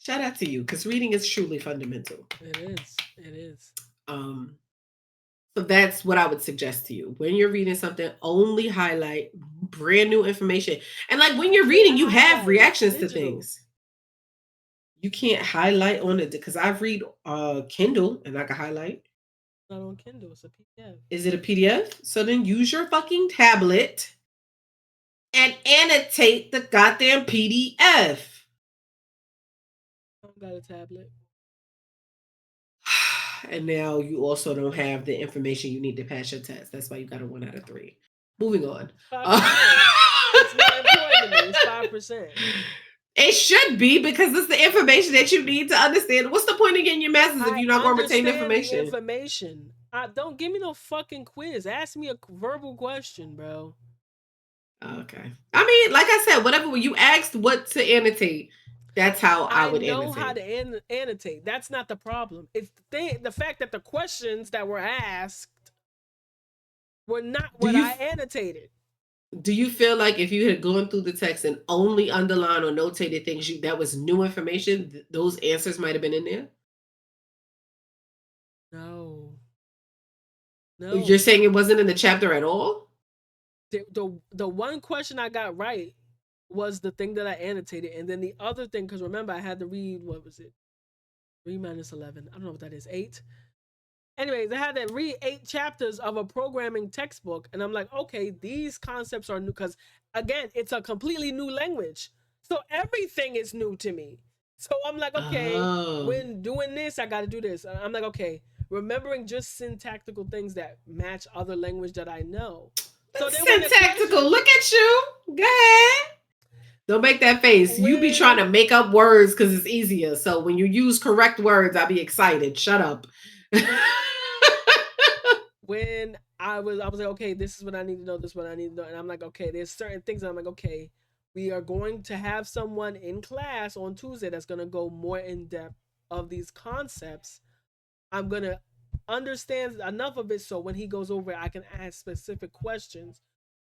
shout out to you because reading is truly fundamental. It is. It is. So that's what I would suggest to you. When you're reading something, only highlight brand new information. And like when you're reading, you have reactions to things. You can't highlight on it because I read Kindle and I can highlight. Not on Kindle, it's a PDF. Is it a PDF? So then use your fucking tablet and annotate the goddamn PDF. I don't got a tablet. And now you also don't have the information you need to pass your test. That's why you got a 1 out of 3. Moving on. It's not important to me. It's 5%. It should be because it's the information that you need to understand. What's the point of getting your masters if you're not going to retain information? Don't give me no fucking quiz. Ask me a verbal question, bro. Okay. I mean, like I said, whatever you asked what to annotate, that's how I would annotate. I know how to annotate. That's not the problem. It's the fact that the questions that were asked were not what I annotated. Do you feel like if you had gone through the text and only underlined or notated things that was new information, those answers might have been in there? No. You're saying it wasn't in the chapter at all? The one question I got right was the thing that I annotated, and then the other thing, because remember I had to read, what was it? 3 minus 11. I don't know what that is. 8. Anyways, I had to read 8 chapters of a programming textbook, and I'm like, okay, these concepts are new because, again, it's a completely new language. So everything is new to me. So I'm like, okay, when doing this, I got to do this. I'm like, okay, remembering just syntactical things that match other language that I know. So syntactical, look at you. Go ahead. Don't make that face. You be trying to make up words because it's easier. So when you use correct words, I'll be excited. Shut up. When I was like, okay, this is what I need to know. This is what I need to know. And I'm like, okay, there's certain things. I'm like, okay, we are going to have someone in class on Tuesday that's going to go more in depth of these concepts. I'm going to understand enough of it so when he goes over it, I can ask specific questions.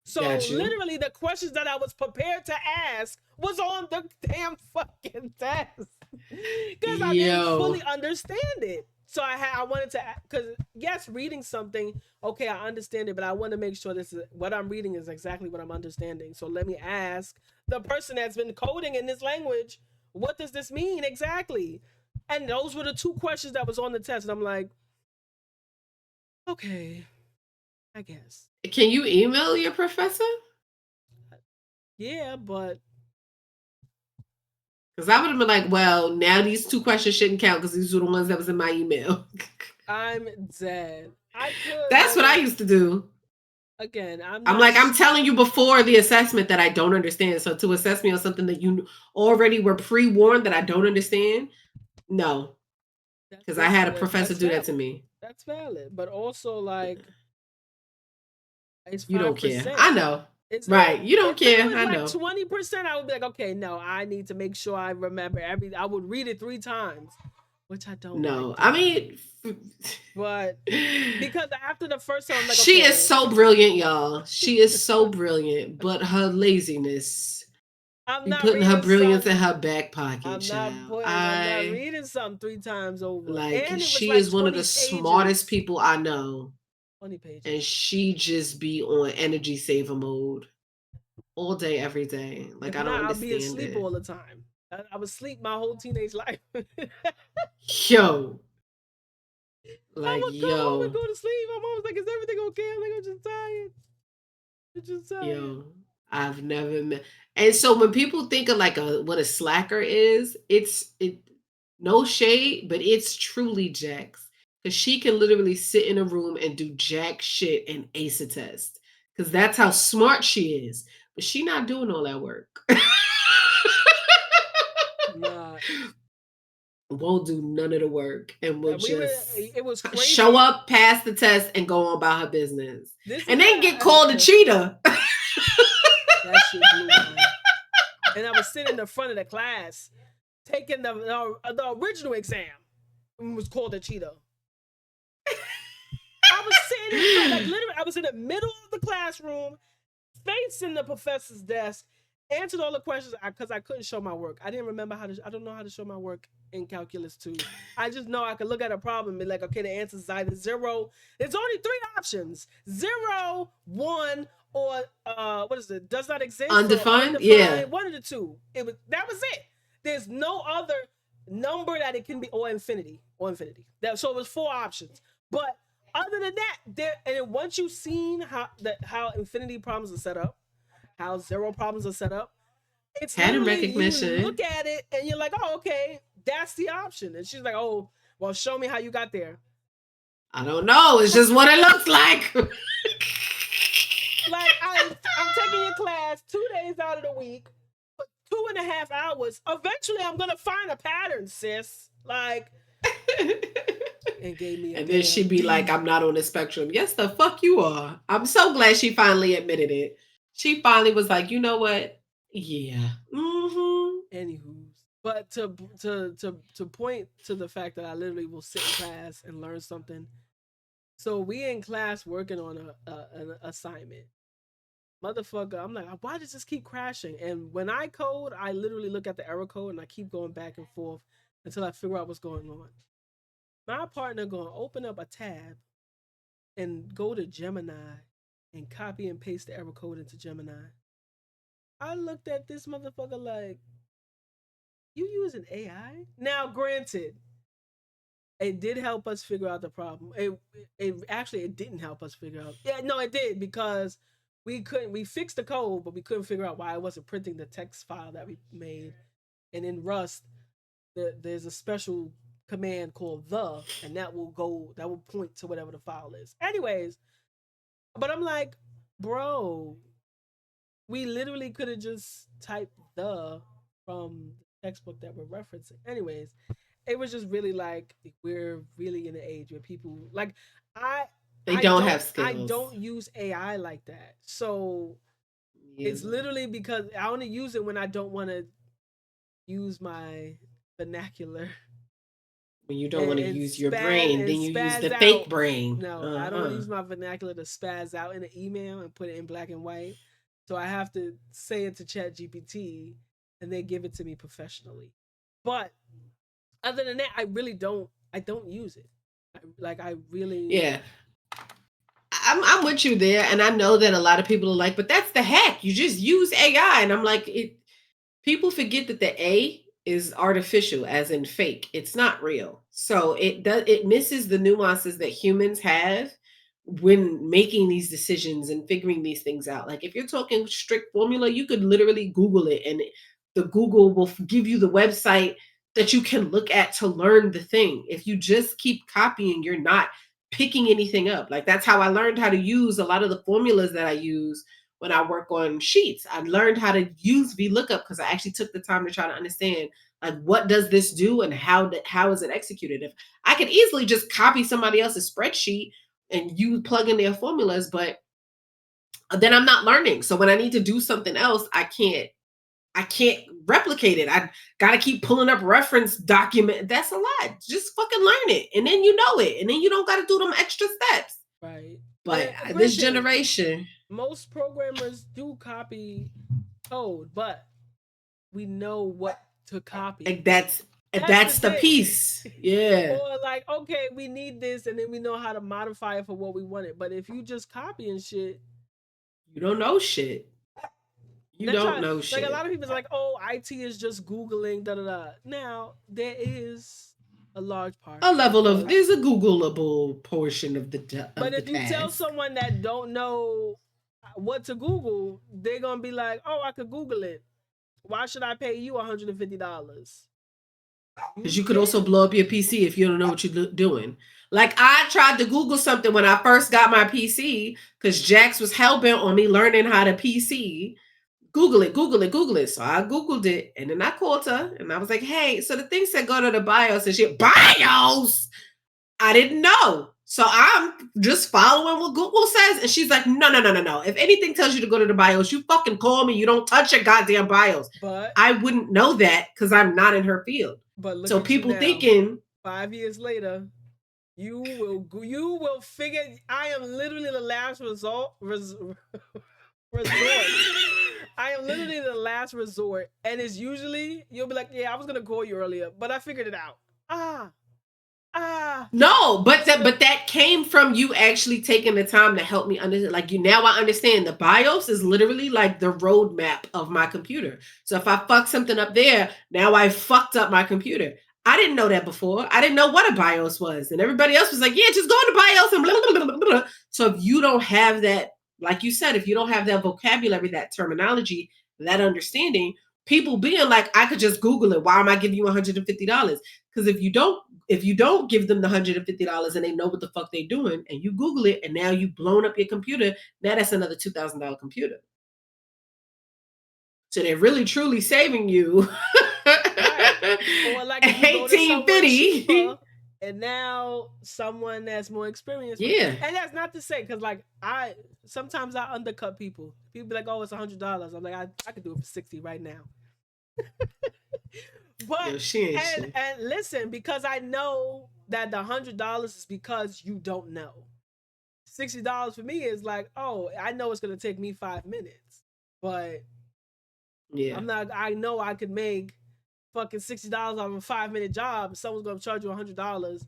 So literally the questions that I was prepared to ask was on the damn fucking test. Because I didn't fully understand it. So I wanted to, because yes, reading something, okay, I understand it, but I want to make sure this is what I'm reading is exactly what I'm understanding. So let me ask the person that's been coding in this language, what does this mean exactly? And those were the 2 questions that was on the test. And I'm like, okay, I guess. Can you email your professor? Yeah, but because I would have been like, well, now these 2 questions shouldn't count because these were the ones that was in my email. I'm dead. I could. That's what I used to do. Again, I'm like, I'm telling you before the assessment that I don't understand. So to assess me on something that you already were pre-warned that I don't understand, no. Because I had a professor do that to me. That's valid. But also, like, it's 5%. You don't care. I know. It's right. You don't care. I know. 20%, I would be like, okay, no, I need to make sure I remember I would read it 3 times, which I don't. No, I mean, but because after the first time, I'm like, she is so brilliant, y'all. She is so brilliant, but her laziness. I'm not putting her brilliance in her back pocket. I'm not reading something 3 times over. Like, and she is one of the smartest people I know. 20 pages. And she just be on energy saver mode all day, every day. Like, I don't understand. I'll be asleep all the time. I was asleep my whole teenage life. Yo. Like, I would come home and go to sleep. My mom was like, is everything okay? I'm like, I'm just tired. I'm just tired. Yo, I've never met. And so when people think of like what a slacker is, it's no shade, but it's truly Jax. Because she can literally sit in a room and do jack shit and ace a test. Because that's how smart she is. But she not doing all that work. Nah. Won't do none of the work and will it was crazy. Show up, pass the test, and go on about her business. And then get called a cheater. That shit blew my mind. And I was sitting in the front of the class taking the original exam and was called a cheater. I was sitting in front, like literally, I was in the middle of the classroom, facing the professor's desk, answered all the questions because I couldn't show my work. I didn't remember I don't know how to show my work in Calculus 2. I just know I could look at a problem and be like, okay, the answer is either 0. There's only 3 options: 0, 1, or what is it? Does not exist. Undefined? Yeah. One of the 2. That was it. There's no other number that it can be, or infinity. So it was 4 options. But other than that, and then once you've seen how infinity problems are set up, how 0 problems are set up, it's pattern recognition. You look at it and you're like, oh, okay, that's the option. And she's like, oh, well, show me how you got there. I don't know. It's just what it looks like. Like, I'm taking your class 2 days out of the week, 2.5 hours. Eventually, I'm gonna find a pattern, sis. Like, and gave me. And then she'd be like, "I'm not on the spectrum." Yes, the fuck you are. I'm so glad she finally admitted it. She finally was like, you know what? Yeah. Mm-hmm. Anywho, but to point to the fact that I literally will sit in class and learn something. So we in class working on an assignment. Motherfucker, I'm like, why does this keep crashing? And when I code, I literally look at the error code and I keep going back and forth until I figure out what's going on. My partner gonna open up a tab and go to Gemini and copy and paste the error code into Gemini. I looked at this motherfucker like, you using AI? Now, granted, it did help us figure out the problem. It didn't help us figure out. Yeah, no, it did, because we fixed the code, but we couldn't figure out why it wasn't printing the text file that we made. And in Rust, there's a special command called the, and that will point to whatever the file is. Anyways, but I'm like, bro, we literally could have just typed the from the textbook that we're referencing. Anyways, it was just really like, we're really in an age where people like, They don't have I skills. don't use AI like that. So it's literally because I only use it when I don't want to use my vernacular. When you don't want to use your brain, then you use the fake brain. No, I don't use my vernacular to spaz out in an email and put it in black and white. So I have to say it to ChatGPT and they give it to me professionally. But other than that, I really don't. I don't use it. I really. Yeah. I'm with you there, and I know that a lot of people are like, but that's the hack. You just use AI, and I'm like, people forget that the A is artificial, as in fake. It's not real. So it misses the nuances that humans have when making these decisions and figuring these things out. Like if you're talking strict formula, you could literally Google it, and the Google will give you the website that you can look at to learn the thing. If you just keep copying, you're not picking anything up. Like that's how I learned how to use a lot of the formulas that I use when I work on sheets. I learned how to use VLOOKUP because I actually took the time to try to understand like what does this do and how is it executed. If I could easily just copy somebody else's spreadsheet and you plug in their formulas, but then I'm not learning. So when I need to do something else, I can't replicate it. I gotta keep pulling up reference document. That's a lot. Just fucking learn it, and then you know it, and then you don't gotta do them extra steps. Right. But this generation, most programmers do copy code, but we know what to copy. Like that's the piece. Yeah. Or like, okay, we need this, and then we know how to modify it for what we wanted. But if you just copying shit, you don't know shit. You don't know shit. Like a lot of people are like, oh, IT is just Googling, da da da. Now there is a large part. There's a Googleable portion of the But if you tell someone that don't know what to Google, they're gonna be like, oh, I could Google it. Why should I pay you $150? Because you could also blow up your PC if you don't know what you're doing. Like I tried to Google something when I first got my PC because Jax was hell-bent on me learning how to PC. Google it. So I Googled it and then I called her and I was like, hey, so the thing said go to the BIOS and shit. BIOS? I didn't know. So I'm just following what Google says. And she's like, no. If anything tells you to go to the BIOS, you fucking call me. You don't touch your goddamn BIOS. But I wouldn't know that because I'm not in her field. But so people thinking 5 years later, you will figure I am literally the last resort. I am literally the last resort, and it's usually you'll be like, yeah, I was gonna call you earlier, but I figured it out. No, but that came from you actually taking the time to help me understand. Like now I understand the BIOS is literally like the roadmap of my computer. So if I fuck something up there, now I fucked up my computer. I didn't know that before. I didn't know what a BIOS was, and everybody else was like, yeah, just go to BIOS and blah, blah, blah, blah. So if you don't have that, like you said, if you don't have that vocabulary, that terminology, that understanding, people being like, I could just Google it. Why am I giving you $150? Because if you don't give them the $150 and they know what the fuck they're doing, and you Google it, and now you've blown up your computer, now that's another $2,000 computer. So they're really truly saving you. Right. Or like 1850. And now someone that's more experienced. Yeah. And that's not to say, because like sometimes I undercut people. People be like, oh, it's $100. I'm like, I could do it for 60 right now. But and listen, because I know that the $100 is because you don't know. $60 for me is like, oh, I know it's gonna take me 5 minutes, but yeah, I know I could make fucking $60 off a 5-minute job. Someone's gonna charge you $100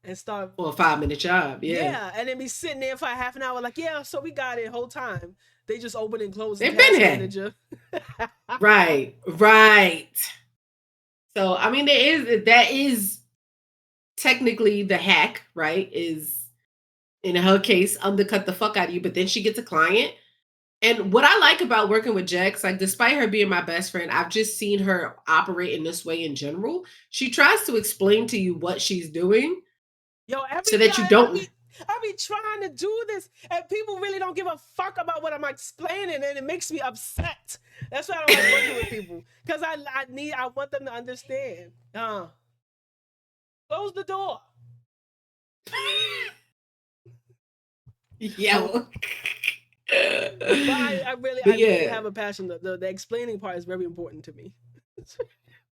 and start for a 5-minute job. Yeah, and then be sitting there for a half an hour, like, yeah, so we got it whole time. They just open and close. They've been here. Manager. Right. So I mean, that is technically the hack, right? Is in her case undercut the fuck out of you, but then she gets a client. And what I like about working with Jax, like despite her being my best friend, I've just seen her operate in this way in general. She tries to explain to you what she's doing, so that you don't. I be trying to do this, and people really don't give a fuck about what I'm explaining, and it makes me upset. That's why I don't like working with people, because I want them to understand. Close the door. Yo. But I really have a passion. The explaining part is very important to me.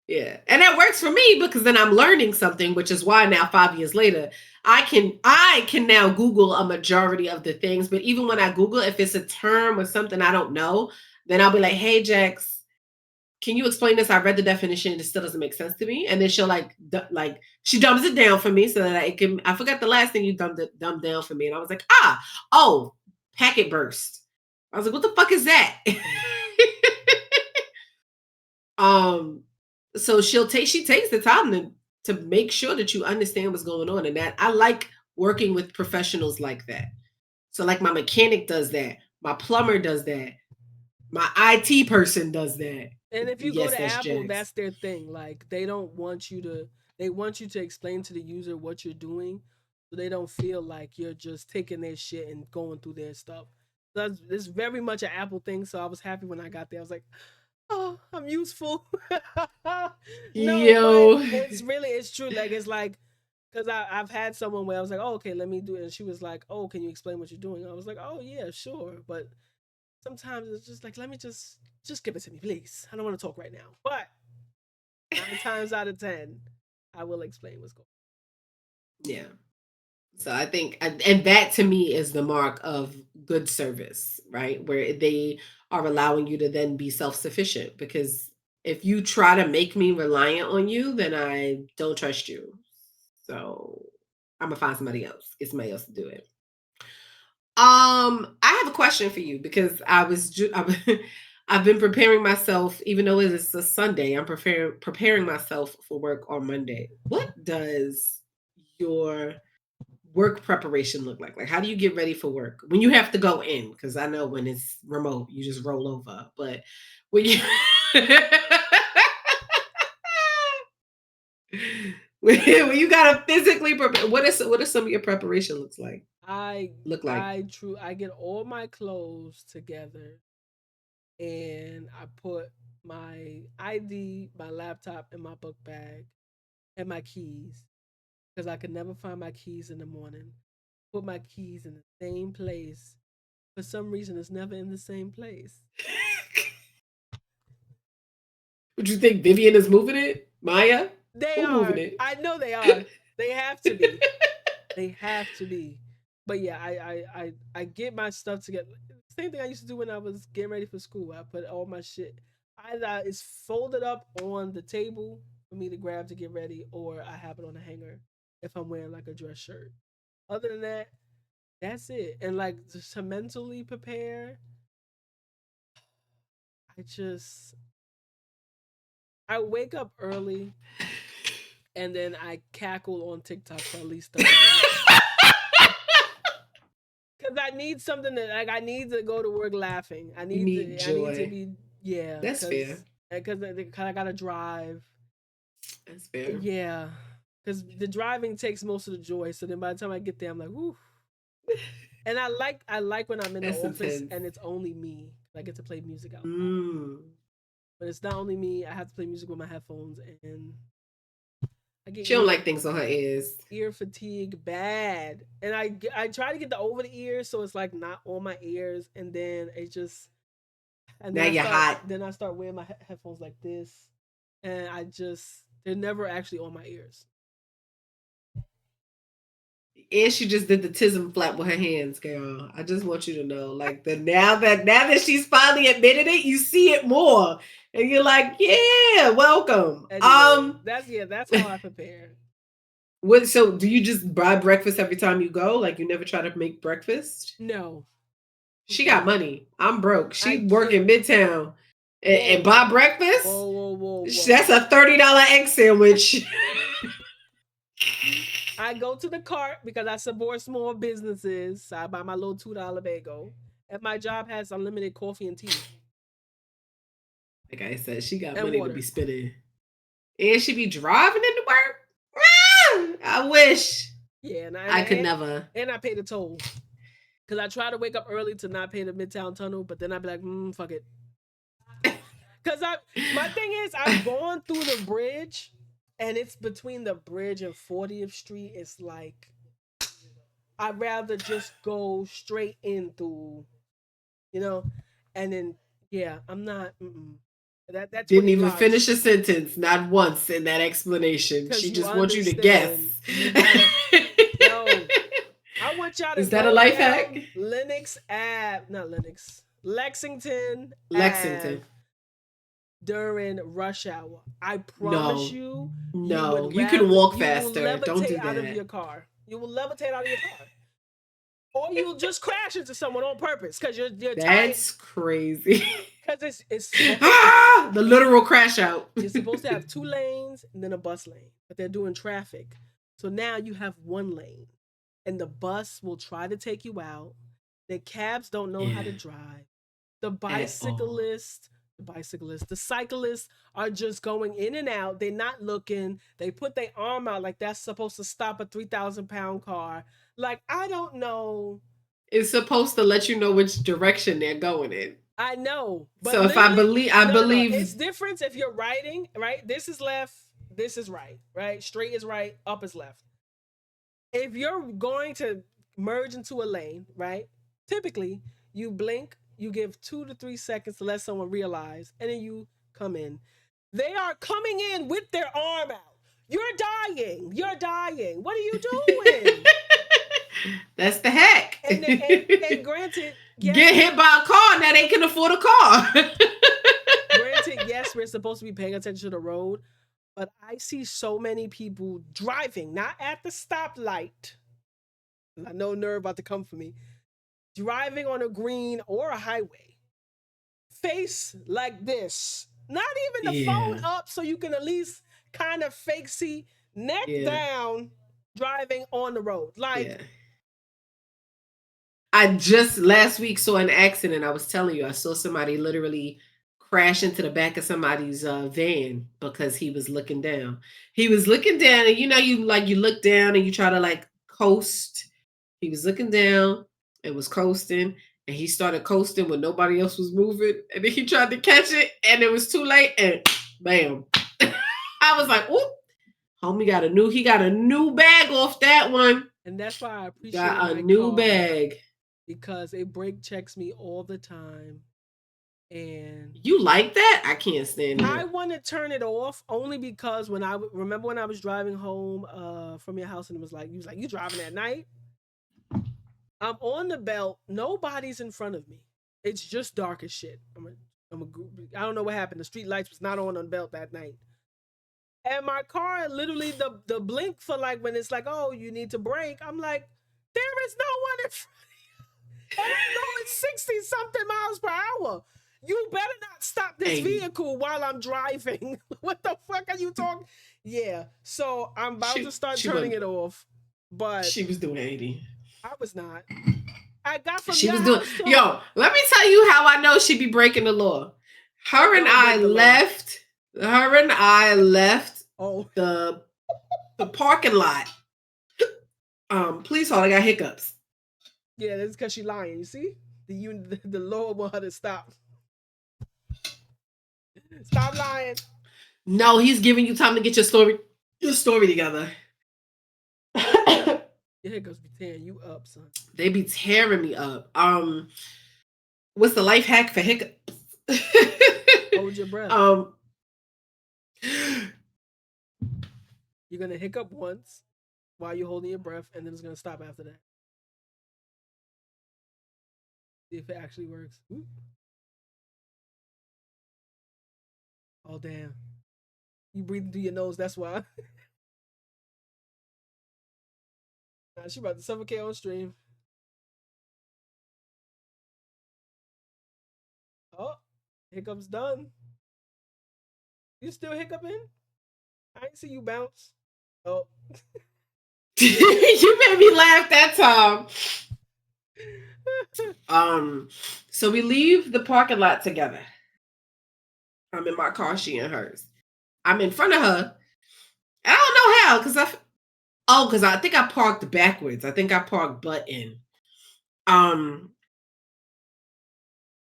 Yeah. And that works for me because then I'm learning something, which is why now 5 years later, I can now Google a majority of the things. But even when I Google, if it's a term or something I don't know, then I'll be like, hey Jax, can you explain this? I read the definition, it still doesn't make sense to me. And then she'll she dumbs it down for me so that I forgot the last thing you dumbed down for me. And I was like, packet burst. I was like, what the fuck is that? So she takes the time to make sure that you understand what's going on. And that I like working with professionals like that. So like my mechanic does that, my plumber does that, my IT person does that. And if you go to Apple, that's their thing. Like they want you to explain to the user what you're doing, so they don't feel like you're just taking their shit and going through their stuff. It's very much an Apple thing. So I was happy when I got there. I was like, oh, I'm useful. Yo, it's true. Like it's like, because I've had someone where I was like, oh, okay, let me do it, and she was like, oh, can you explain what you're doing? I was like, oh yeah, sure, but sometimes it's just like, let me just give it to me, please. I don't want to talk right now. But 9 times out of 10, I will explain what's going on. Yeah. So I think, and that to me is the mark of good service, right? Where they are allowing you to then be self-sufficient. Because if you try to make me reliant on you, then I don't trust you. So I'm gonna find somebody else. Get somebody else to do it. I have a question for you because I've been preparing myself, even though it is a Sunday. I'm preparing myself for work on Monday. What does your work preparation look like? Like, how do you get ready for work when you have to go in? Because I know when it's remote, you just roll over. But when you when you gotta physically prepare, what is some of your preparation looks like? I get all my clothes together, and I put my ID, my laptop, and my book bag, and my keys, because I could never find my keys in the morning. Put my keys in the same place. For some reason, it's never in the same place. Would you think Vivian is moving it? Maya? They are. Moving it? I know they are. They have to be. They have to be. But yeah, I get my stuff together. Same thing I used to do when I was getting ready for school. I put all my shit either it's folded up on the table for me to grab to get ready, or I have it on a hanger if I'm wearing like a dress shirt. Other than that, that's it. And like to mentally prepare, I wake up early and then I cackle on TikTok for at least 30 minutes. Because I need something I need to go to work laughing. I need to be, yeah. That's fair. Because I gotta drive. That's fair. Yeah. Because the driving takes most of the joy. So then by the time I get there, I'm like, woo. And I like when I'm in the office and it's only me. I get to play music out. But it's not only me. I have to play music with my headphones, and she don't like things on her ears. Ear fatigue bad, and I try to get the over the ears so it's like not on my ears, and then it just. And now you're hot. Then I start wearing my headphones like this, and they're never actually on my ears. And she just did the tism flap with her hands, girl. I just want you to know, like now that she's finally admitted it, you see it more, and you're like, yeah, welcome. Anyway, that's how I prepare. What? So, do you just buy breakfast every time you go? Like, you never try to make breakfast? No. She got money. I'm broke. She work in Midtown and buy breakfast. Whoa. That's a $30 egg sandwich. I go to the cart because I support small businesses. So I buy my little $2 bagel. And my job has unlimited coffee and tea. Like I said, she got money to be spending. And she be driving into work. I wish. Yeah, and I could never. And I pay the toll. Because I try to wake up early to not pay the Midtown Tunnel, but then I'd be like, fuck it. Because my thing is, I've gone through the bridge, and it's between the bridge and 40th Street. It's like I'd rather just go straight in through, you know, and then yeah, I'm not. That Didn't 20 even blocks finish a sentence, not once in that explanation. because She you just wants you to guess. understand. You gotta yo. I want y'all to Is that a go life hack? down Lexington Ave Lexington. during rush hour. I promise No. you, you No. would You can rather walk you will faster. Don't do levitate out of that. your car. You will levitate out of your car. Or you'll just crash into someone on purpose because you're tired. That's crazy. Because it's the literal crash out. you're supposed to have 2 lanes and then a bus lane, but they're doing traffic. So now you have 1 lane, and the bus will try to take you out. The cabs don't know how to drive. The the cyclists are just going in and out. They're not looking. They put their arm out like that's supposed to stop a 3,000-pound car. Like, I don't know. It's supposed to let you know which direction they're going in. I know. But so if I believe it's different if you're riding, right? This is left, this is right, right? Straight is right, up is left. If you're going to merge into a lane, right? Typically, you blink, you give 2 to 3 seconds to let someone realize, and then you come in. They are coming in with their arm out. You're dying. You're dying. What are you doing? That's the hack. And granted, yes, get hit by a car, now they can afford a car. Granted, yes, we're supposed to be paying attention to the road, but I see so many people driving, not at the stoplight. I know Nerve about to come for me. Driving on a green or a highway. Face like this. Not even the phone up so you can at least kind of fake see, neck down, driving on the road. Like, I just last week saw an accident. I was telling you, I saw somebody literally crash into the back of somebody's van because he was looking down. He was looking down, and you look down and you try to like coast. He was looking down and was coasting, and he started coasting when nobody else was moving, and then he tried to catch it, and it was too late, and bam. I was like, "Oop, homie got a new bag off that one." And that's why I appreciate got a new bag. Because it brake checks me all the time. And you like that? I can't stand it. I want to turn it off only because when I was driving home from your house and he was like, you driving at night? I'm on the belt. Nobody's in front of me. It's just dark as shit. I don't know what happened. The street lights was not on the belt that night. And my car, literally the blink for like when it's like, oh, you need to brake. I'm like, there is no one in front of you. And I know it's 60 something miles per hour. You better not stop this vehicle while I'm driving. What the fuck are you talking? Yeah. So I'm about to start turning it off. But she was doing 80. I was not. I got from she was doing. Yo, let me tell you how I know she be breaking the law. Her and I left the parking lot. Please hold. I got hiccups. Yeah, that's because she lying. You see, the Lord want her to stop. Stop lying. No, he's giving you time to get your story together. Your hiccups be tearing you up, son. They be tearing me up. What's the life hack for hiccups? Hold your breath. You're gonna hiccup once while you're holding your breath, and then it's gonna stop after that. See if it actually works. Ooh. Oh damn! You breathing through your nose. That's why. Nah, she about to suffocate on stream. Oh, hiccups done. You still hiccuping? I ain't see you bounce. Oh. You made me laugh that time. So we leave the parking lot together. I'm in my car, she in hers. I'm in front of her. I don't know how, because I think I parked backwards. I think I parked butt in.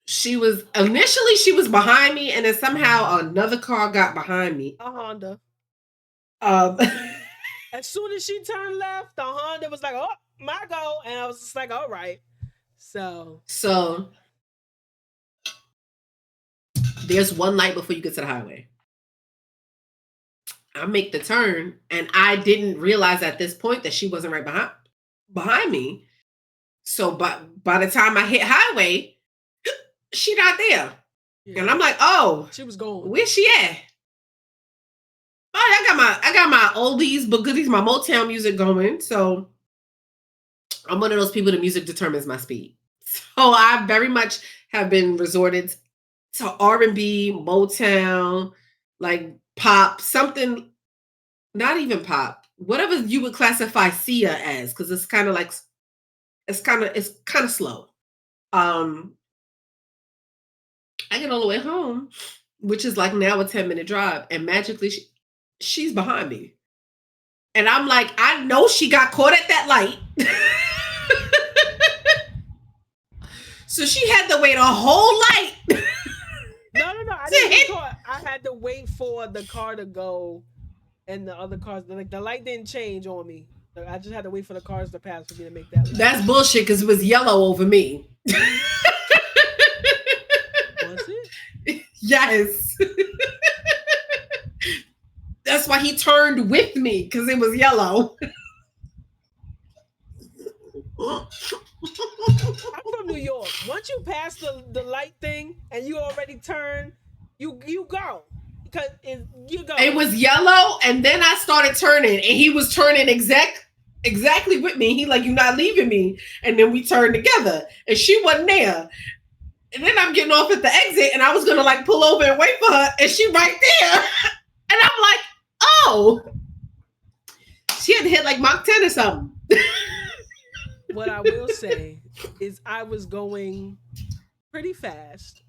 She was behind me, and then somehow another car got behind me. A Honda. As soon as she turned left, the Honda was like, oh, Margot, and I was just like, all right. So there's one light before you get to the highway. I make the turn, and I didn't realize at this point that she wasn't right behind me. So by the time I hit highway, she not there. Yeah. And I'm like, oh, she was going. Where's she at? Oh, I got my oldies but goodies, my Motown music going. So I'm one of those people that music determines my speed. So I very much have been resorted to R&B, Motown, like pop, something, not even pop, whatever you would classify Sia as, because it's kind of like, it's kind of slow. I get all the way home, which is like now a 10-minute drive, and magically she's behind me. And I'm like, I know she got caught at that light. So she had to wait a whole light. No. I didn't caught. I had to wait for the car to go and the other cars. Like the light didn't change on me. I just had to wait for the cars to pass for me to make that light. That's bullshit because it was yellow over me. Was it? Yes. That's why he turned with me, because it was yellow. I'm from New York. Once you pass the light thing and you already turn, you go. Because you go. It was yellow, and then I started turning, and he was turning exactly with me. He like, you're not leaving me. And then we turned together, and she wasn't there. And then I'm getting off at the exit, and I was gonna like pull over and wait for her, and she right there. And I'm like, oh, she had to hit like Mach 10 or something. What I will say is I was going pretty fast.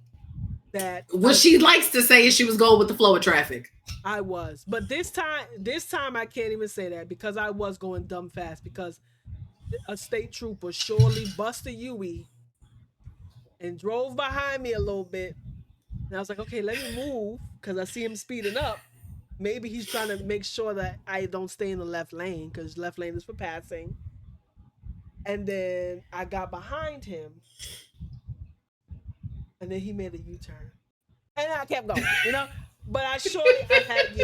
What she likes to say is she was going with the flow of traffic. I was. But this time I can't even say that, because I was going dumb fast, because a state trooper surely busted Yui and drove behind me a little bit. And I was like, okay, let me move, because I see him speeding up. Maybe he's trying to make sure that I don't stay in the left lane, because left lane is for passing. And then I got behind him, and then he made a U-turn, and I kept going, But I had,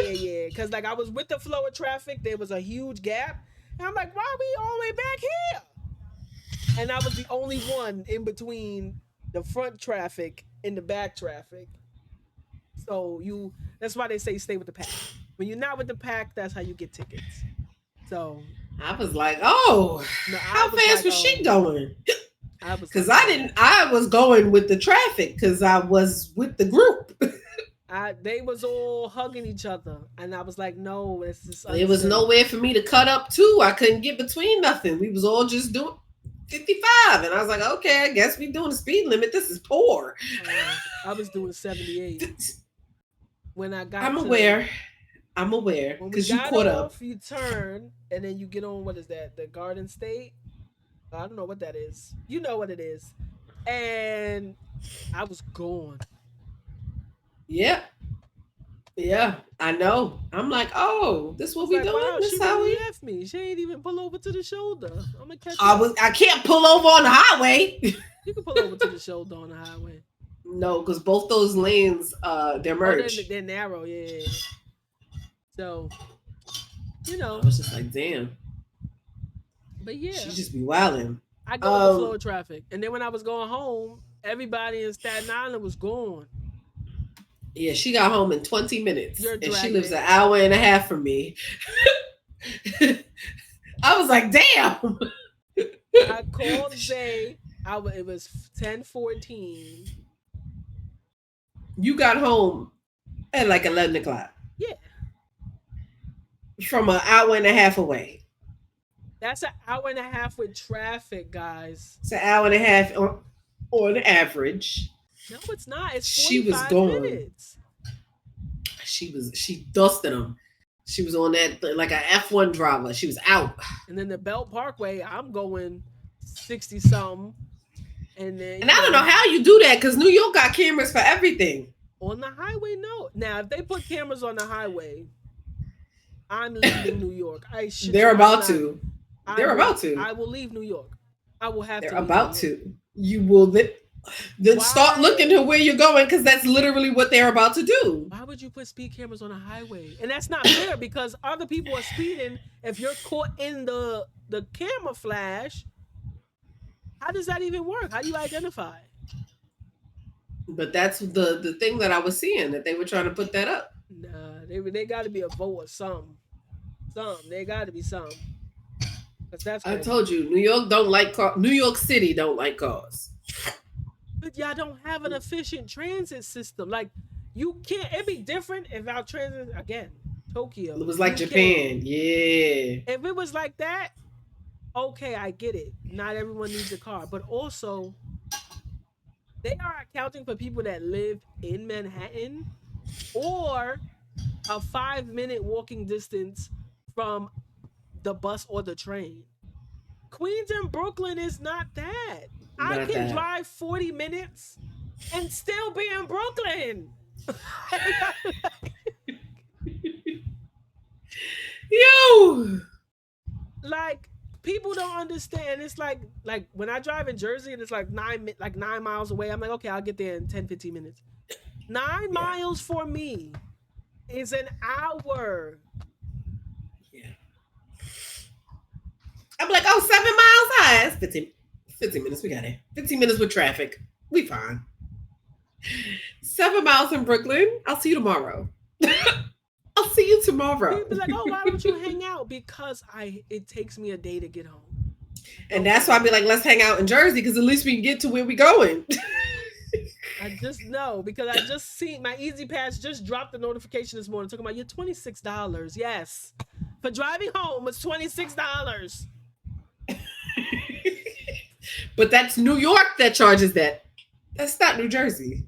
because like I was with the flow of traffic, there was a huge gap, and I'm like, why are we all the way back here? And I was the only one in between the front traffic and the back traffic. So that's why they say stay with the pack. When you're not with the pack, that's how you get tickets. So I was like, oh, how fast was she going? Because I was going with the traffic, because I was with the group. They was all hugging each other, and I was like, no, it's just it was nowhere for me to cut up to. I couldn't get between nothing. We was all just doing 55, and I was like, okay, I guess we doing the speed limit. This is poor. I was doing 78 when I got. I'm aware because you caught up. You turn, and then you get on, what is that? The Garden State. I don't know what that is. You know what it is. And I was gone. Yeah, I know. I'm like, oh, this what we doing? Wow, this she how we left me. She ain't even pull over to the shoulder. I'm gonna catch. I can't pull over on the highway. You can pull over to the shoulder on the highway. No, because both those lanes, they're merged. They're narrow, yeah. So, I was just like, damn. But yeah, she just be wilding. I go with the flow of traffic, and then when I was going home, everybody in Staten Island was gone. Yeah, she got home in 20 minutes, and she lives an hour and a half from me. I was like, damn. I called Zay. It was 10:14. You got home at like 11 o'clock. Yeah. From an hour and a half away. That's an hour and a half with traffic, guys. It's an hour and a half on average. No, it's not. It's 45 minutes. She dusted them. She was on that like an F1 driver. She was out. And then the Belt Parkway, I'm going 60 something. And I don't know how you do that, because New York got cameras for everything. On the highway, no. Now, if they put cameras on the highway, I'm leaving New York. They're about to. They're about to. I will leave New York. I will have They're to. about to. You will then start looking to where you're going, because that's literally what they're about to do. Why would you put speed cameras on a highway? And that's not fair, because other people are speeding. If you're caught in the camera flash, how does that even work? How do you identify? But that's the thing that I was seeing, that they were trying to put that up. Nah, they got to be a vote or something. They got to be some. That's I told you, New York don't like cars. New York City don't like cars. But y'all don't have an efficient transit system. Like, you can't. It'd be different if our transit, again, Tokyo. It was like Japan. Yeah. If it was like that, okay, I get it. Not everyone needs a car. But also, they are accounting for people that live in Manhattan or a 5-minute walking distance from the bus or the train. Queens and Brooklyn is not that. I can drive 40 minutes and still be in Brooklyn. Yo! Like, people don't understand. It's like when I drive in Jersey and it's like 9 miles away, I'm like, okay, I'll get there in 10-15 minutes. 9 miles for me is an hour. Yeah. I'm like, oh, 7 miles high. It's 15 minutes. We got it. 15 minutes with traffic. We fine. 7 miles in Brooklyn. I'll see you tomorrow. I'll see you tomorrow. People be like, oh, why don't you hang out? Because it takes me a day to get home. And that's why I be like, let's hang out in Jersey, because at least we can get to where we going. I just know, because I just seen my Easy Pass just dropped the notification this morning talking about your $26. Yes. For driving home, it's $26. But that's New York that charges that. That's not New Jersey.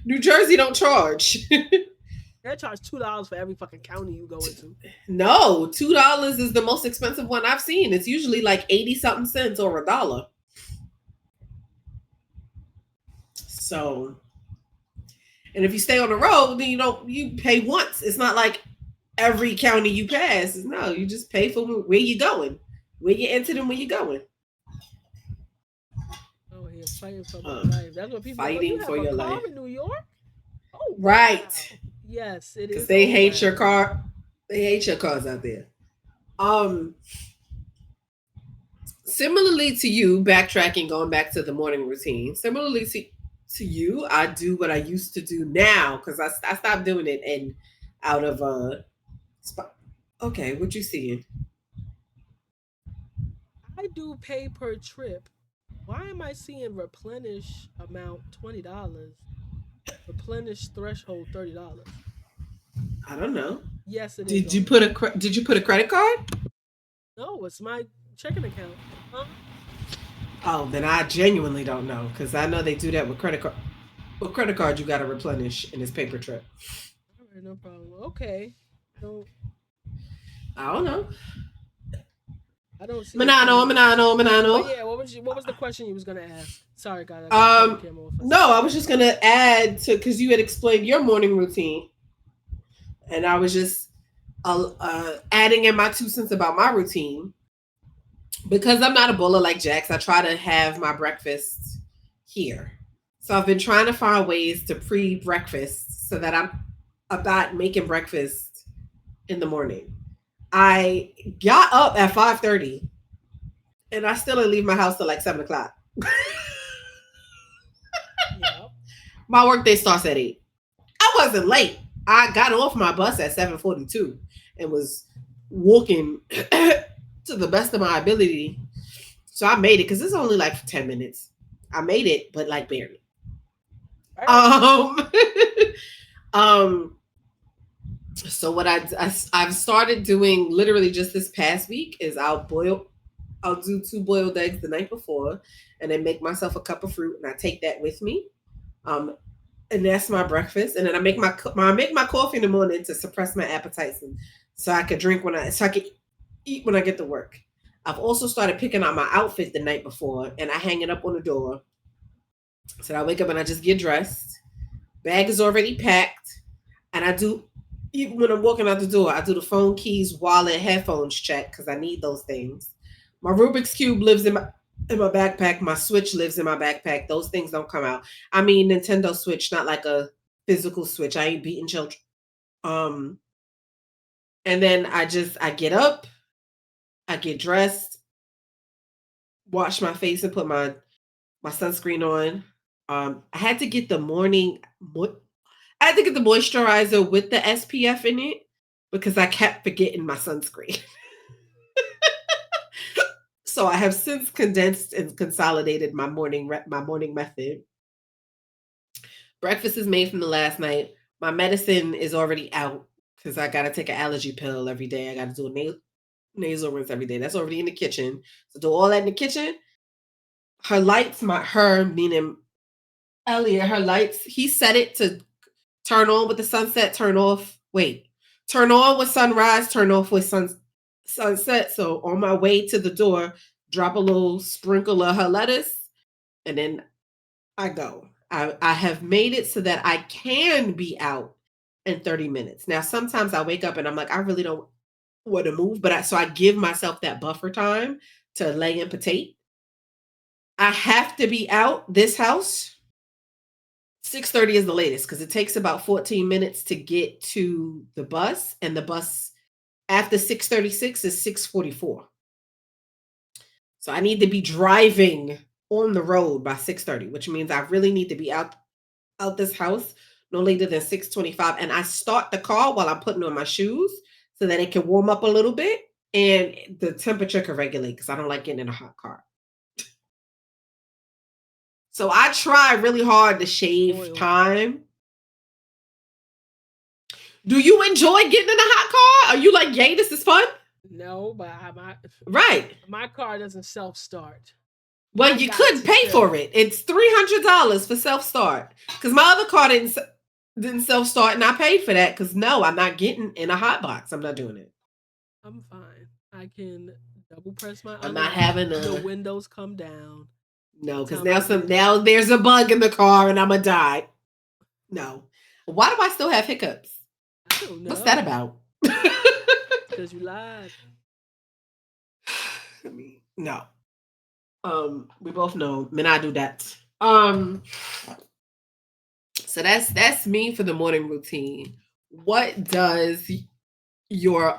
New Jersey don't charge. They charge $2 for every fucking county you go into. No, $2 is the most expensive one I've seen. It's usually like 80 something cents or $1. So, and if you stay on the road, then you pay once. It's not like every county you pass. No, you just pay for where you're going, where you entered and where you're going. Oh, he's fighting for my life. That's what people fighting for your life in New York. Oh, right. Wow. Yes, it is. Because they hate your car. They hate your cars out there. Similarly to you, backtracking, going back to the morning routine. Similarly to you, I do what I used to do now, because I stopped doing it and out of okay, what you seeing? I do pay per trip. Why am I seeing replenish amount $20? Replenish threshold $30. I don't know. Yes, it is. Did you put a credit card? No, it's my checking account. Huh? Oh, then I genuinely don't know, because I know they do that with credit card. With credit card, you got to replenish in this paper trip. All right, no problem. Okay. I don't know. I don't see. Manano. But yeah, what was the question you was gonna ask? Sorry, guys. No, I was just gonna add to, because you had explained your morning routine, and I was just adding in my 2 cents about my routine. Because I'm not a bowler like Jax, I try to have my breakfast here. So I've been trying to find ways to pre-breakfast so that I'm about making breakfast in the morning. I got up at 5:30 and I still didn't leave my house till like 7 o'clock. Yeah. My workday starts at 8. I wasn't late. I got off my bus at 7:42 and was walking to the best of my ability. So I made it, because it's only like 10 minutes. I made it, but like barely. So what I've started doing literally just this past week is I'll do 2 boiled eggs the night before, and then make myself a cup of fruit, and I take that with me. And that's my breakfast. And then I make my coffee in the morning to suppress my appetites, and so I could eat when I get to work. I've also started picking out my outfit the night before, and I hang it up on the door. So I wake up and I just get dressed. Bag is already packed, and I do. Even when I'm walking out the door, I do the phone, keys, wallet, headphones check, because I need those things. My Rubik's Cube lives in my backpack. My Switch lives in my backpack. Those things don't come out. I mean, Nintendo Switch, not like a physical Switch. I ain't beating children. And then I get up, I get dressed, wash my face, and put my sunscreen on. I had to get the moisturizer with the SPF in it because I kept forgetting my sunscreen. So I have since condensed and consolidated my morning method. Breakfast is made from the last night. My medicine is already out because I got to take an allergy pill every day. I got to do a nasal rinse every day. That's already in the kitchen. So do all that in the kitchen. Her lights, meaning Elliot, her lights, he set it to turn on with the sunset, turn on with sunrise, turn off with sunset. So on my way to the door, drop a little sprinkle of her lettuce, and then I go. I have made it so that I can be out in 30 minutes. Now, sometimes I wake up and I'm like, I really don't want to move, so I give myself that buffer time to lay in potato. I have to be out this house. 6:30 is the latest because it takes about 14 minutes to get to the bus, and the bus after 6:36 is 6:44. So I need to be driving on the road by 6:30, which means I really need to be out this house no later than 6:25. And I start the car while I'm putting on my shoes so that it can warm up a little bit and the temperature can regulate because I don't like getting in a hot car. So I try really hard to shave time. Do you enjoy getting in a hot car? Are you like, yay, this is fun? No, but my car doesn't self-start. Well, you could pay for it. It's $300 for self-start. Because my other car didn't self-start, and I paid for that because no, I'm not getting in a hot box. I'm not doing it. I'm fine. I can double press my. I'm not having the windows come down. No, because now there's a bug in the car and I'm gonna die. No. Why do I still have hiccups? I don't know. What's that about? Because you lied. I mean, no. We both know men I do that. So that's me for the morning routine. What does your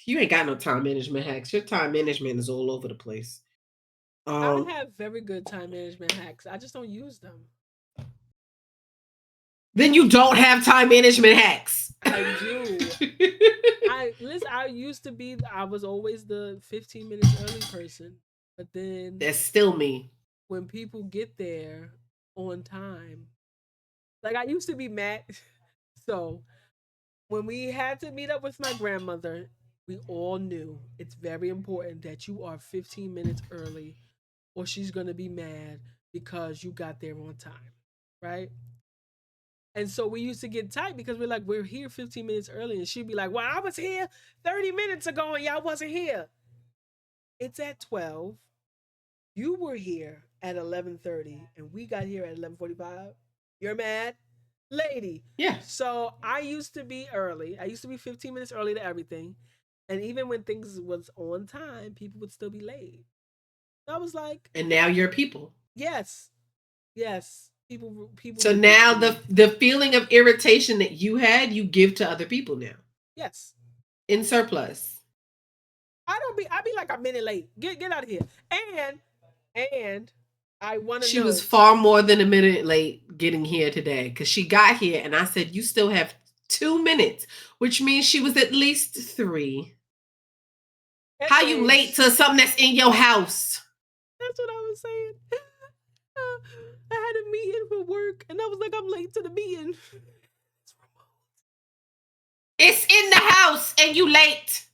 you ain't got no time management hacks. Your time management is all over the place. I have very good time management hacks. I just don't use them. Then you don't have time management hacks. I do. I was always the 15 minutes early person. But then that's still me. When people get there on time, like I used to be mad. So when we had to meet up with my grandmother, we all knew it's very important that you are 15 minutes early or she's going to be mad because you got there on time, right? And so we used to get tight because we're here 15 minutes early, and she'd be like, well, I was here 30 minutes ago and y'all wasn't here. It's at 12. You were here at 11:30 and we got here at 11:45. You're mad? Lady. Yeah. So I used to be early. I used to be 15 minutes early to everything. And even when things was on time, people would still be late. I was like, and now you're people. Yes. People. So now the feeling of irritation that you had, you give to other people now. Yes. In surplus. I be like a minute late. Get out of here. And I want to know. She was far more than a minute late getting here today because she got here and I said, you still have 2 minutes, which means she was at least 3. How you late to something that's in your house? That's what I was saying. I had a meeting for work and I was like, I'm late to the meeting. It's in the house and you late.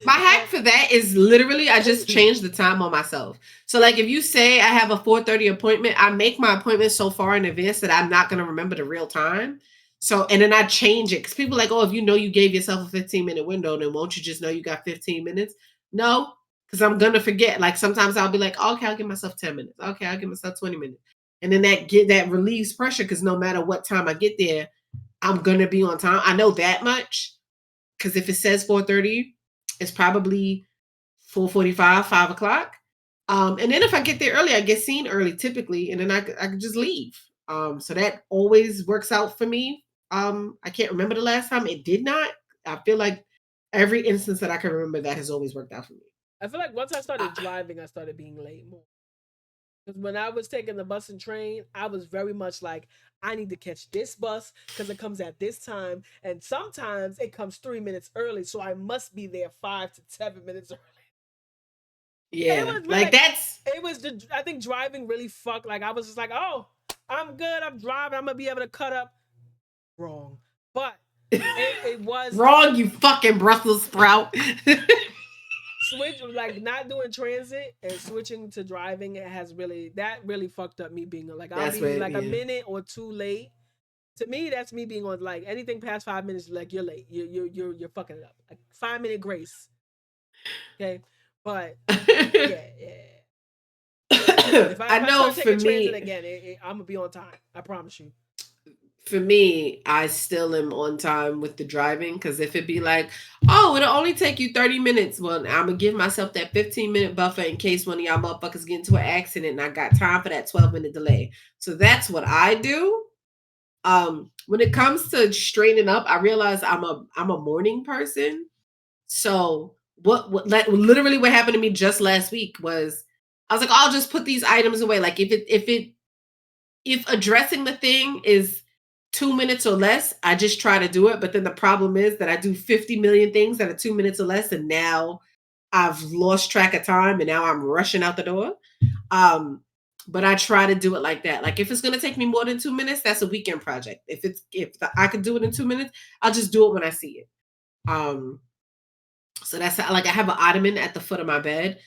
My hack for that is literally I just changed the time on myself. So like if you say I have a 4:30 appointment, I make my appointment so far in advance that I'm not going to remember the real time. So, and then I change it because people are like, oh, if you know you gave yourself a 15-minute window, then won't you just know you got 15 minutes? No, because I'm going to forget. Like sometimes I'll be like, okay, I'll give myself 10 minutes. Okay, I'll give myself 20 minutes. And then that relieves pressure because no matter what time I get there, I'm going to be on time. I know that much because if it says 4:30 it's probably 4:45, 5 o'clock. And then if I get there early, I get seen early typically, and then I could just leave. So that always works out for me. I can't remember the last time it did not. I feel like every instance that I can remember, that has always worked out for me. I feel like once I started driving, I started being late more. Because when I was taking the bus and train, I was very much like, I need to catch this bus because it comes at this time. And sometimes it comes 3 minutes early. So I must be there 5 to 7 minutes early. Yeah. Really, like that's. It was, I think driving really fucked. Like, I was just like, oh, I'm good. I'm driving. I'm going to be able to cut up. Wrong. But it was. Wrong, you fucking Brussels sprout. Switch, like not doing transit and switching to driving, it has really fucked up me being like, I'll be like a minute or two late. To me, that's me being on like anything past 5 minutes, like you're late. You're fucking it up. Like 5-minute grace. Okay. But yeah. If I know start taking transit again, I'm gonna be on time. I promise you. For me, I still am on time with the driving, because if it be like, oh, it'll only take you 30 minutes, well, I'm gonna give myself that 15-minute buffer in case one of y'all motherfuckers get into an accident and I got time for that 12-minute delay. So that's what I do. When it comes to straightening up, I realize I'm a morning person. So literally what happened to me just last week was, I was like, I'll just put these items away. Like if addressing the thing is 2 minutes or less, I just try to do it. But then the problem is that I do 50 million things that are 2 minutes or less, and now I've lost track of time, and now I'm rushing out the door. But I try to do it like that. Like if it's gonna take me more than 2 minutes, that's a weekend project. If I could do it in 2 minutes, I'll just do it when I see it. So that's like, I have an ottoman at the foot of my bed.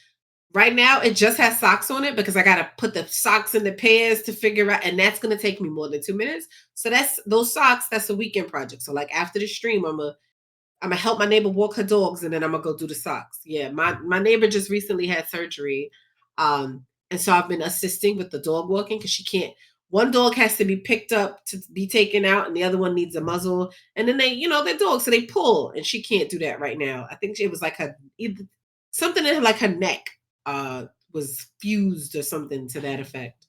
Right now, it just has socks on it because I got to put the socks in the pairs to figure out, and that's going to take me more than 2 minutes. So that's those socks. That's a weekend project. So like after the stream, I'm gonna help my neighbor walk her dogs, and then I'm gonna go do the socks. Yeah, my neighbor just recently had surgery, and so I've been assisting with the dog walking because she can't. One dog has to be picked up to be taken out, and the other one needs a muzzle. And then they're dogs, so they pull, and she can't do that right now. I think it was like something in like her neck. Was fused or something to that effect.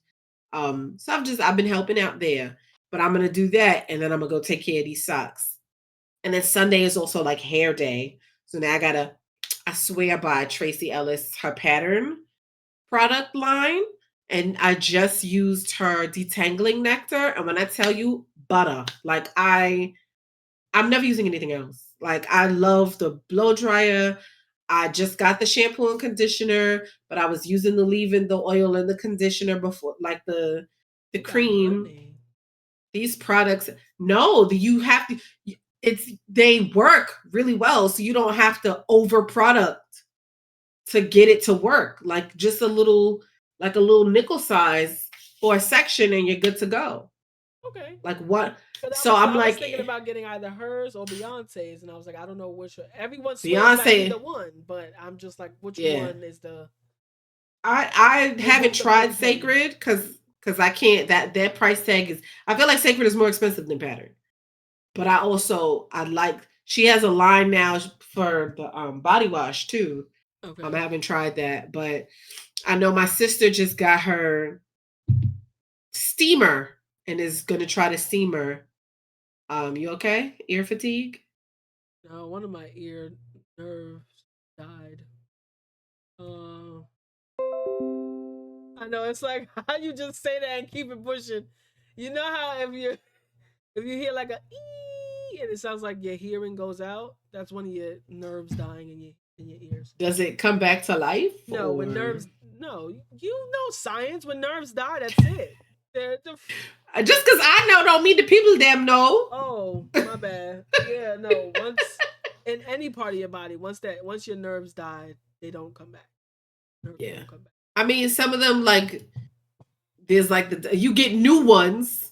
So I've been helping out there, but I'm gonna do that, and then I'm gonna go take care of these socks. And then Sunday is also like hair day, so now I swear by Tracy Ellis, her pattern product line, and I just used her detangling nectar, and when I tell you butter, like I'm never using anything else. Like I love the blow dryer. I just got the shampoo and conditioner, but I was using the leave-in, the oil, and the conditioner before, like the cream. These products, no, you have to. They work really well, so you don't have to over product to get it to work. Like just a little nickel size for a section, and you're good to go. Okay. Like what? So I was thinking about getting either hers or Beyonce's, and I was like, I don't know which. Everyone's Beyonce, either one, but I'm just like, which one is the? I haven't tried Sacred because I can't. That price tag is. I feel like Sacred is more expensive than Pattern, but I like. She has a line now for the body wash too. Okay. I haven't tried that, but I know my sister just got her steamer and is going to try the steamer. You okay? Ear fatigue? No, one of my ear nerves died. I know, it's like how you just say that and keep it pushing. You know how if you hear like a ee and it sounds like your hearing goes out, that's one of your nerves dying in your ears. Does it come back to life? No, when nerves. No, you know science. When nerves die, that's it. Just because I know don't mean the people damn know. Oh, my bad. Yeah, no. Once in any part of your body, once your nerves die, they don't come back. Don't come back. I mean, some of them like there's like you get new ones,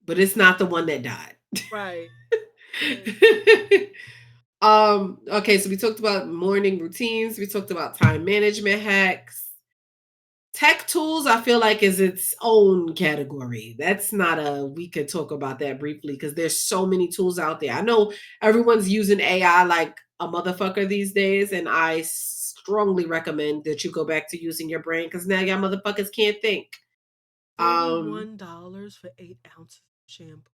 but it's not the one that died. Right. Okay, so we talked about morning routines. We talked about time management hacks. Tech tools, I feel like, is its own category. That's not we could talk about that briefly because there's so many tools out there. I know everyone's using AI like a motherfucker these days, and I strongly recommend that you go back to using your brain because now y'all motherfuckers can't think. $31 for 8 ounces of shampoo.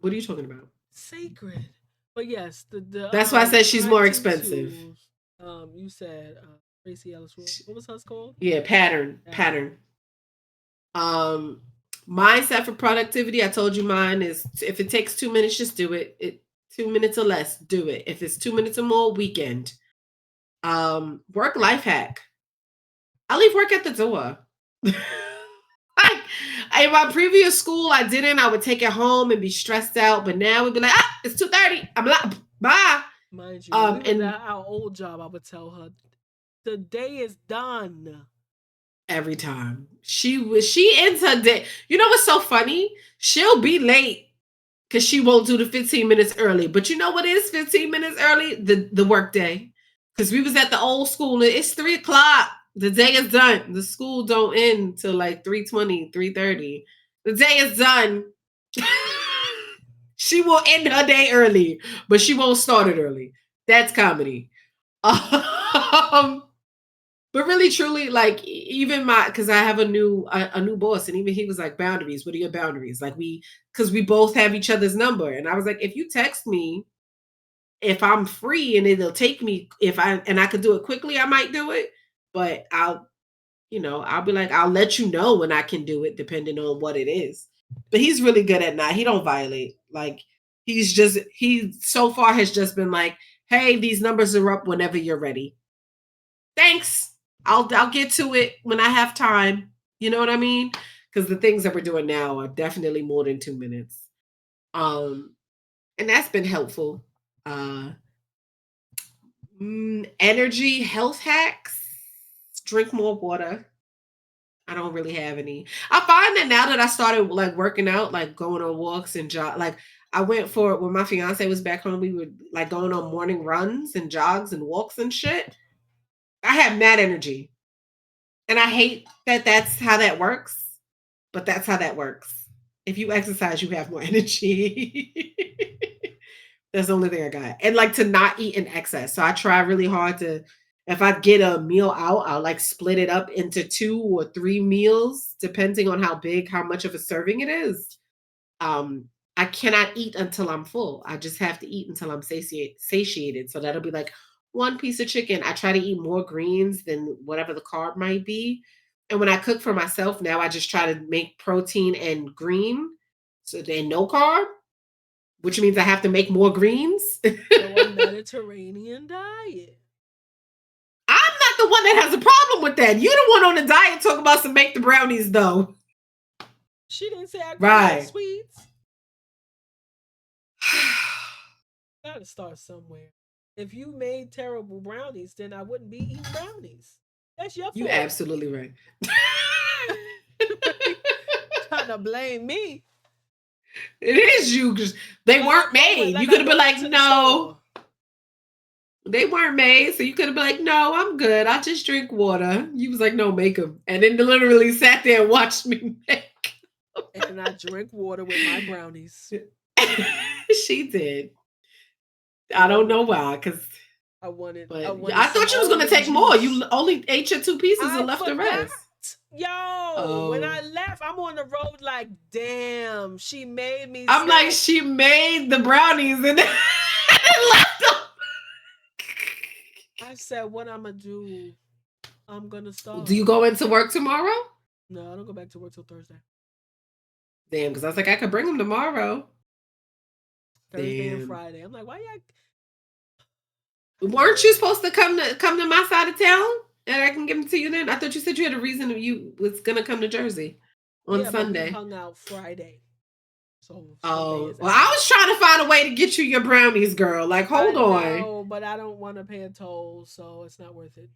What are you talking about? Sacred. But yes, the that's why I said she's more expensive. You said Tracy Ellis Ross. What was hers called? Yeah, pattern. Mindset for productivity. I told you mine is if it takes 2 minutes, just do it. 2 minutes or less, do it. If it's 2 minutes or more, weekend. Work life hack. I leave work at the door. In my previous school, I didn't. I would take it home and be stressed out. But now we'd be like, it's 2:30. I'm like, bye. Mind you, and our old job, I would tell her, the day is done. Every time she ends her day. You know what's so funny? She'll be late because she won't do the 15 minutes early. But you know what is 15 minutes early? The work day. Because we was at the old school and it's 3:00. The day is done. The school don't end till like 3:20, 3:30. The day is done. She will end her day early, but she won't start it early. That's comedy. But really, truly, like even because I have a new boss, and even he was like, boundaries. What are your boundaries? Like because we both have each other's number, and I was like, if you text me, if I'm free and it'll take me, I could do it quickly, I might do it. But I'll be like, I'll let you know when I can do it, depending on what it is. But he's really good at not. He don't violate. Like he so far has just been like, hey, these numbers are up whenever you're ready. Thanks. I'll get to it when I have time. You know what I mean? Because the things that we're doing now are definitely more than 2 minutes. And that's been helpful. Energy health hacks. Drink more water. I don't really have any. I find that now that I started like working out, like going on walks and like I went for when my fiance was back home, we were like going on morning runs and jogs and walks and shit. I have mad energy. And I hate that that's how that works, but that's how that works. If you exercise, you have more energy. That's the only thing I got. And like to not eat in excess. So I try really hard to, if I get a meal out, I'll like split it up into 2 or 3 meals, depending on how much of a serving it is. I cannot eat until I'm full. I just have to eat until I'm satiated. So that'll be like 1 piece of chicken. I try to eat more greens than whatever the carb might be. And when I cook for myself now, I just try to make protein and green. So then no carb, which means I have to make more greens. So a Mediterranean diet. I'm not the one that has a problem with that. You're the one on the diet talking about some make the brownies though. She didn't say I could have sweets. Gotta start somewhere. If you made terrible brownies, then I wouldn't be eating brownies. That's your fault. You're absolutely right. Trying to blame me. It is you because they weren't made. You could have been like, no. They weren't made. So you could have been like, no, I'm good. I just drink water. You was like, no, make them. And then literally sat there and watched me make them. And I drink water with my brownies. She did. I don't know why, because I thought you was going to take more. You only ate your 2 pieces and left the rest. When I left, I'm on the road like, damn, she made me. I'm like, she made the brownies and then left them. I said, what I'm going to do? I'm going to start. Do you go into work tomorrow? No, I don't go back to work till Thursday. Damn, because I was like, I could bring them tomorrow. Thursday and Friday. I'm like, why y'all? Weren't you supposed to come to my side of town and I can give them to you then? I thought you said you had a reason you was gonna come to Jersey on Sunday. But we hung out Friday. So well, I was trying to find a way to get you your brownies, girl. Like, hold on. No, but I don't want to pay a toll, so it's not worth it.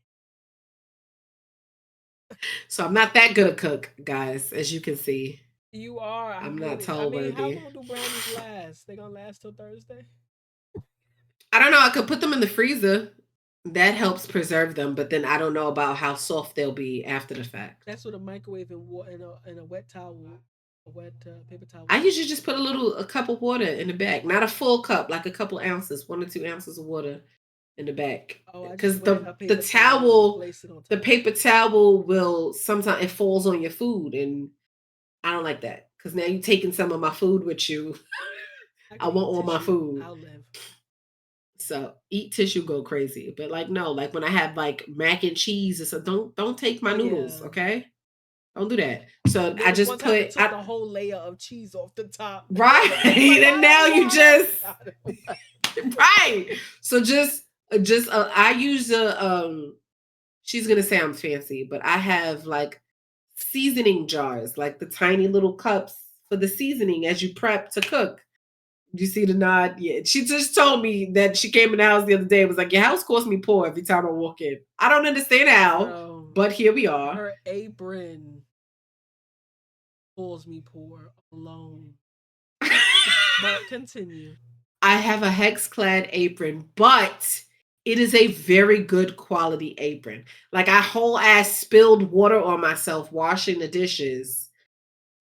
So I'm not that good a cook, guys, as you can see. You are. I'm not toll worthy. How long do brownies last? They gonna last till Thursday? I don't know. I could put them in the freezer. That helps preserve them, but then I don't know about how soft they'll be after the fact. That's what a microwave and a wet towel A wet paper towel. I usually just put a cup of water in the bag, not a full cup, like a couple ounces, 1 or 2 ounces of water in the bag. Oh, I just Because wet a the paper towel and towel, place it on the top. paper towel will sometimes it falls on your food, and I don't like that. Because now you're taking some of my food with you. I I can want eat all my tissue. food. I'll live. So eat tissue, go crazy. But like no, like when I have like mac and cheese, and so don't take my Oh noodles, yeah. okay? Don't do that. So There I was just one time put it took the whole layer of cheese off the top. right, Like, and now you just I don't want it. right. So just I use the she's gonna say I'm fancy, but I have like seasoning jars, like the tiny little cups for the seasoning as you prep to cook. You see the nod? Yeah. She just told me that she came in the house the other day and was like, your house costs me poor every time I walk in. I don't understand how, but here we are. Her apron calls me poor alone. But continue. I have a HexClad apron, but it is a very good quality apron. Like I whole ass spilled water on myself washing the dishes,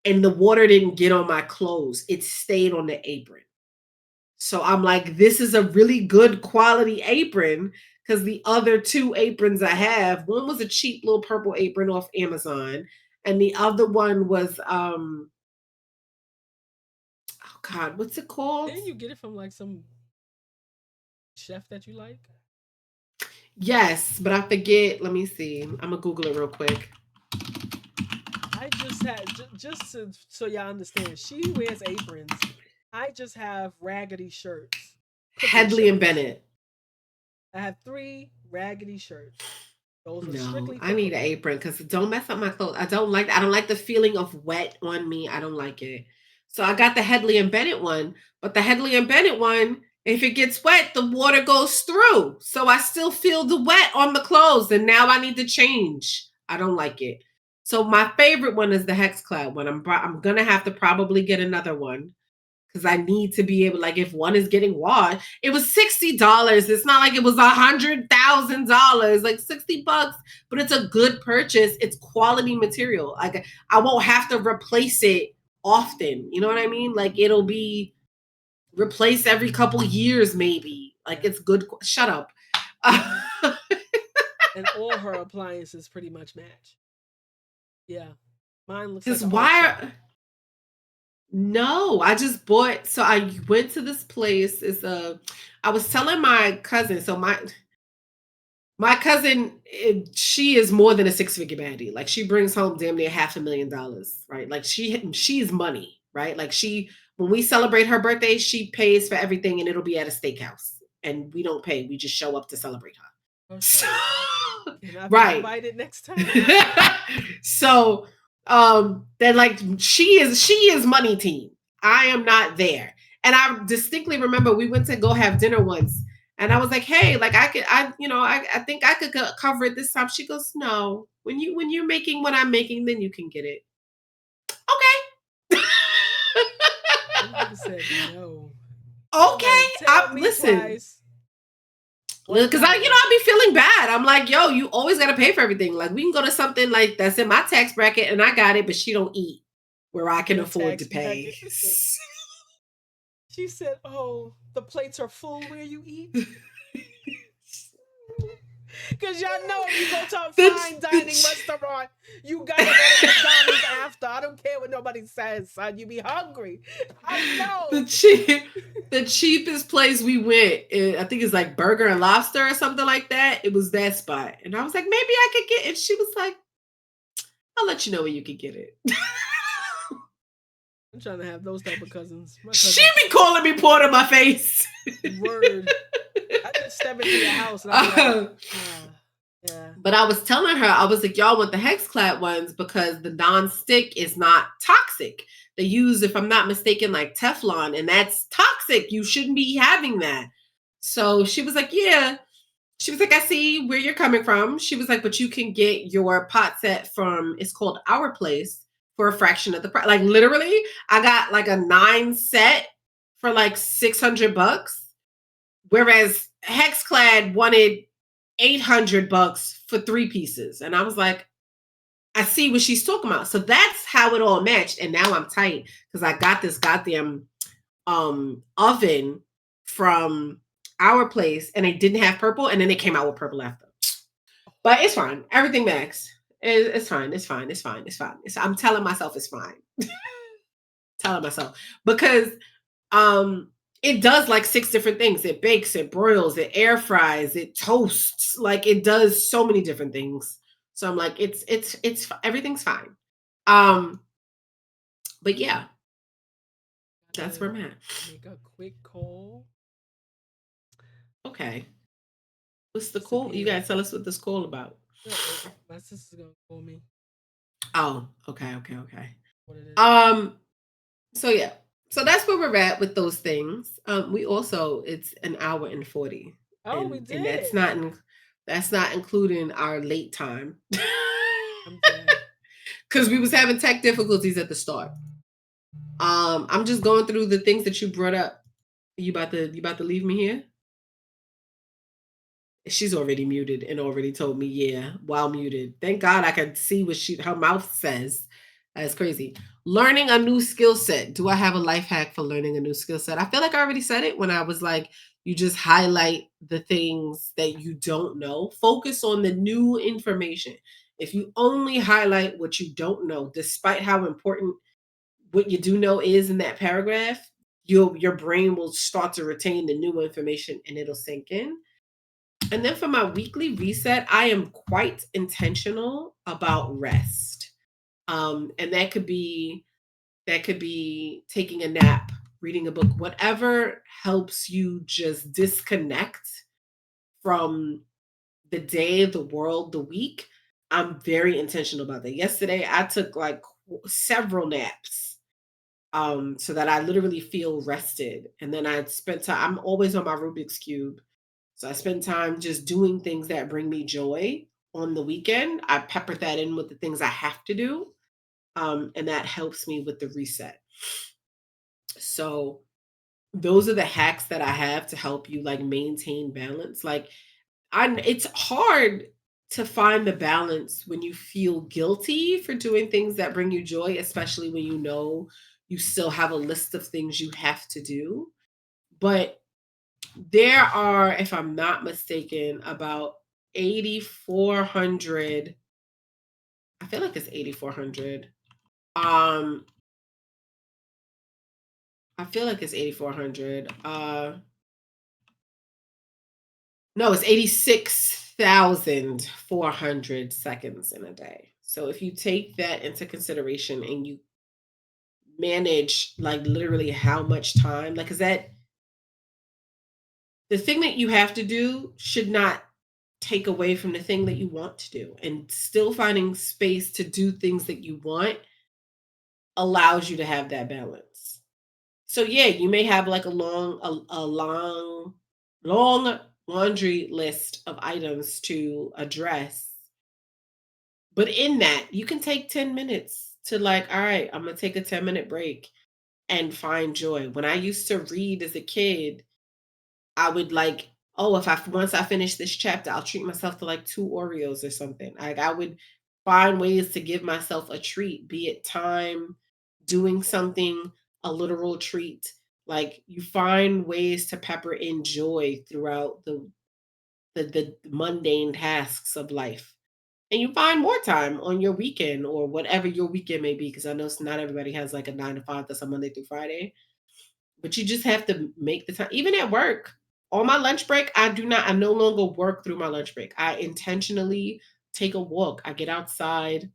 and the water didn't get on my clothes. It stayed on the apron. So I'm like, this is a really good quality apron because the other two aprons I have, one was a cheap little purple apron off Amazon, and the other one was oh God, what's it called? Didn't you get it from like some chef that you like? Yes, but I forget. Let me see. I'm gonna Google it real quick. I just had just so y'all understand. She wears aprons. I just have raggedy shirts. Hedley and Bennett. I have 3 raggedy shirts. Those are No, strictly for I need an cooking. apron because don't mess up my clothes. I don't like the feeling of wet on me. I don't like it. So I got the Hedley and Bennett one, but the Hedley and Bennett one, if it gets wet, the water goes through. So I still feel the wet on the clothes, and now I need to change. I don't like it. So my favorite one is the HexClad one. I'm gonna have to probably get another one because I need to be able, like, if one is getting washed, it was $60. It's not like it was $100,000, like $60, but it's a good purchase. It's quality material. Like I won't have to replace it often. You know what I mean? Like it'll be replaced every couple years, maybe. Like it's good. Shut up. And all her appliances pretty much match. Yeah, mine looks like why? No, I just bought. So I went to this place. I was telling my cousin. So my cousin, she is more than a six-figure baddie. Like she brings home damn near $500,000, right? Like she's money, right? Like when we celebrate her birthday, she pays for everything, and it'll be at a steakhouse, and we don't pay. We just show up to celebrate her. Oh, so, can I be right. invited next time? So then like she is money team. I am not there. And I distinctly remember we went to go have dinner once, and I was like, hey, like I think I could cover it this time. She goes, no, when you're making what I'm making, then you can get it. Okay. Said no. Okay. Listen. Because I be feeling bad. I'm like, yo, you always gotta pay for everything. Like we can go to something like that's in my tax bracket and I got it, but she don't eat where I can afford to pay. She said, oh, the plates are full where you eat. Because y'all know if you go to a fine dining restaurant, you gotta go to McDonald's after. I don't care what nobody says, son. You be hungry. I know. The cheapest place we went, I think it's like Burger and Lobster or something like that. It was that spot. And I was like, maybe I could get it. And she was like, I'll let you know where you can get it. I'm trying to have those type of cousins. She be calling me poor to my face. Word. I just step into your house and I'm like, yeah. But I was telling her, I was like, y'all want the HexClad ones because the non-stick is not toxic. They use, if I'm not mistaken, like Teflon, and that's toxic. You shouldn't be having that. So she was like, yeah. She was like, I see where you're coming from. She was like, but you can get your pot set from, it's called Our Place, for a fraction of the price. Like literally, I got like a 9 set for like $600. Whereas HexClad wanted $800 for 3 pieces. And I was like, I see what she's talking about. So that's how it all matched. And now I'm tight because I got this goddamn oven from our place and they didn't have purple and then they came out with purple after. But it's fine. Everything max. It's fine. It's fine. It's fine. It's fine. I'm telling myself it's fine. Telling myself because it does like 6 different things. It bakes, it broils, it air fries, it toasts. Like it does so many different things. So I'm like, it's everything's fine. But yeah, that's where I'm at. Make a quick call. Okay. What's the call? You gotta tell us what this call about. My sister's gonna call me. Oh, okay. What it is. So yeah. So that's where we're at with those things. We also it's an hour and 40. Oh, we did. And that's not including our late time. Because we was having tech difficulties at the start. I'm just going through the things that you brought up. You about to leave me here? She's already muted and already told me, yeah, while muted. Thank God I could see what her mouth says. That's crazy. Learning a new skill set. Do I have a life hack for learning a new skill set? I feel like I already said it when I was like, you just highlight the things that you don't know. Focus on the new information. If you only highlight what you don't know, despite how important what you do know is in that paragraph, your brain will start to retain the new information and it'll sink in. And then for my weekly reset, I am quite intentional about rest. And that could be taking a nap, reading a book, whatever helps you just disconnect from the day, the world, the week. I'm very intentional about that. Yesterday, I took like several naps so that I literally feel rested. And then I spent time, I'm always on my Rubik's Cube. So I spend time just doing things that bring me joy on the weekend. I pepper that in with the things I have to do. And that helps me with the reset. So those are the hacks that I have to help you like maintain balance. Like it's hard to find the balance when you feel guilty for doing things that bring you joy, especially when you know you still have a list of things you have to do. But there are, if I'm not mistaken, about 8,400. I feel like it's 8,400. I feel like it's 8,400. No, it's 86,400 seconds in a day. So if you take that into consideration and you manage like literally how much time, like, is that the thing that you have to do should not take away from the thing that you want to do, and still finding space to do things that you want allows you to have that balance. So yeah, you may have like a long laundry list of items to address. But in that, you can take 10 minutes to like, all right, I'm going to take a 10-minute break and find joy. When I used to read as a kid, I would like, oh, once I finish this chapter, I'll treat myself to like 2 Oreos or something. Like I would find ways to give myself a treat, be it time, doing something, a literal treat. Like you find ways to pepper in joy throughout the mundane tasks of life. And you find more time on your weekend or whatever your weekend may be, because I know not everybody has like a 9 to 5 that's a Monday through Friday. But you just have to make the time. Even at work, on my lunch break, I no longer work through my lunch break. I intentionally take a walk. I get outside,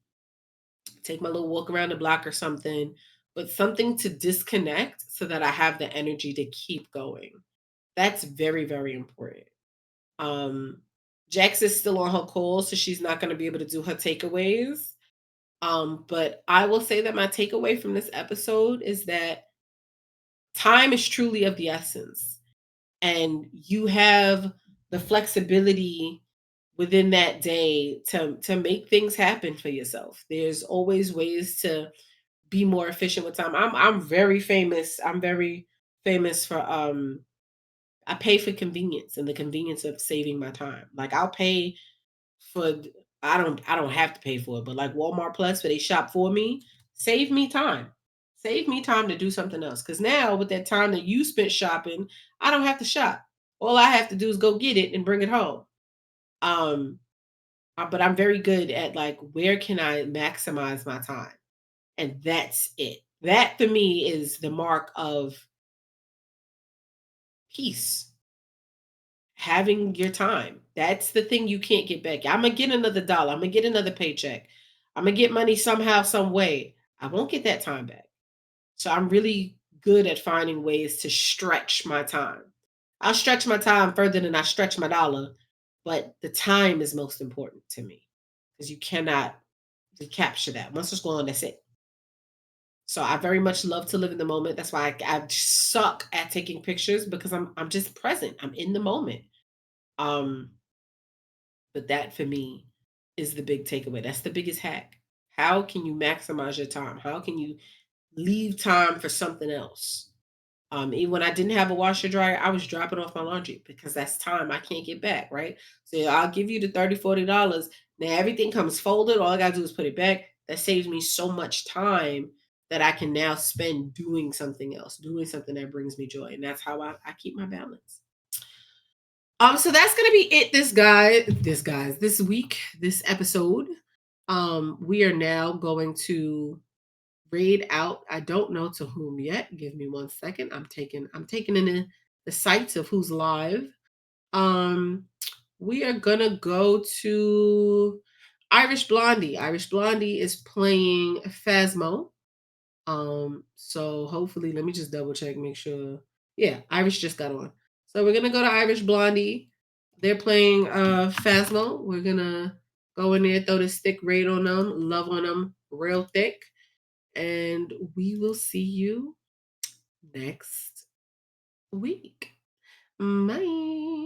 take my little walk around the block or something, but something to disconnect so that I have the energy to keep going. That's very, very important. Jax is still on her call, so she's not going to be able to do her takeaways. But I will say that my takeaway from this episode is that time is truly of the essence, and you have the flexibility within that day to make things happen for yourself. There's always ways to be more efficient with time. I'm very famous. I'm very famous for I pay for convenience and the convenience of saving my time. Like I'll pay for I don't have to pay for it, but like Walmart Plus, where they shop for me, save me time. Save me time to do something else. Because now with that time that you spent shopping, I don't have to shop. All I have to do is go get it and bring it home. Um, but I'm very good at like where can I maximize my time? And that's it. That for me is the mark of peace. Having your time. That's the thing you can't get back. I'm gonna get another dollar. I'm gonna get another paycheck. I'm gonna get money somehow, some way. I won't get that time back. So I'm really good at finding ways to stretch my time. I'll stretch my time further than I stretch my dollar, but the time is most important to me because you cannot recapture that. Once it's gone, that's it. So I very much love to live in the moment. That's why I suck at taking pictures because I'm just present. I'm in the moment. Um, but that for me is the big takeaway. That's the biggest hack. How can you maximize your time? How can you leave time for something else? Even when I didn't have a washer dryer, I was dropping off my laundry because that's time I can't get back, right? So I'll give you the $30, $40. Now everything comes folded. All I gotta do is put it back. That saves me so much time that I can now spend doing something else, doing something that brings me joy. And that's how I keep my balance. So that's gonna be it this week, this episode. We are now going to read out. I don't know to whom yet. Give me 1 second. I'm taking in the sites of who's live. We are gonna go to Irish Blondie. Irish Blondie is playing Phasmo. So hopefully, let me just double check, make sure. Yeah, Irish just got on. So we're gonna go to Irish Blondie. They're playing Phasmo. We're gonna go in there, throw the stick raid on them, love on them real thick. And we will see you next week. Bye.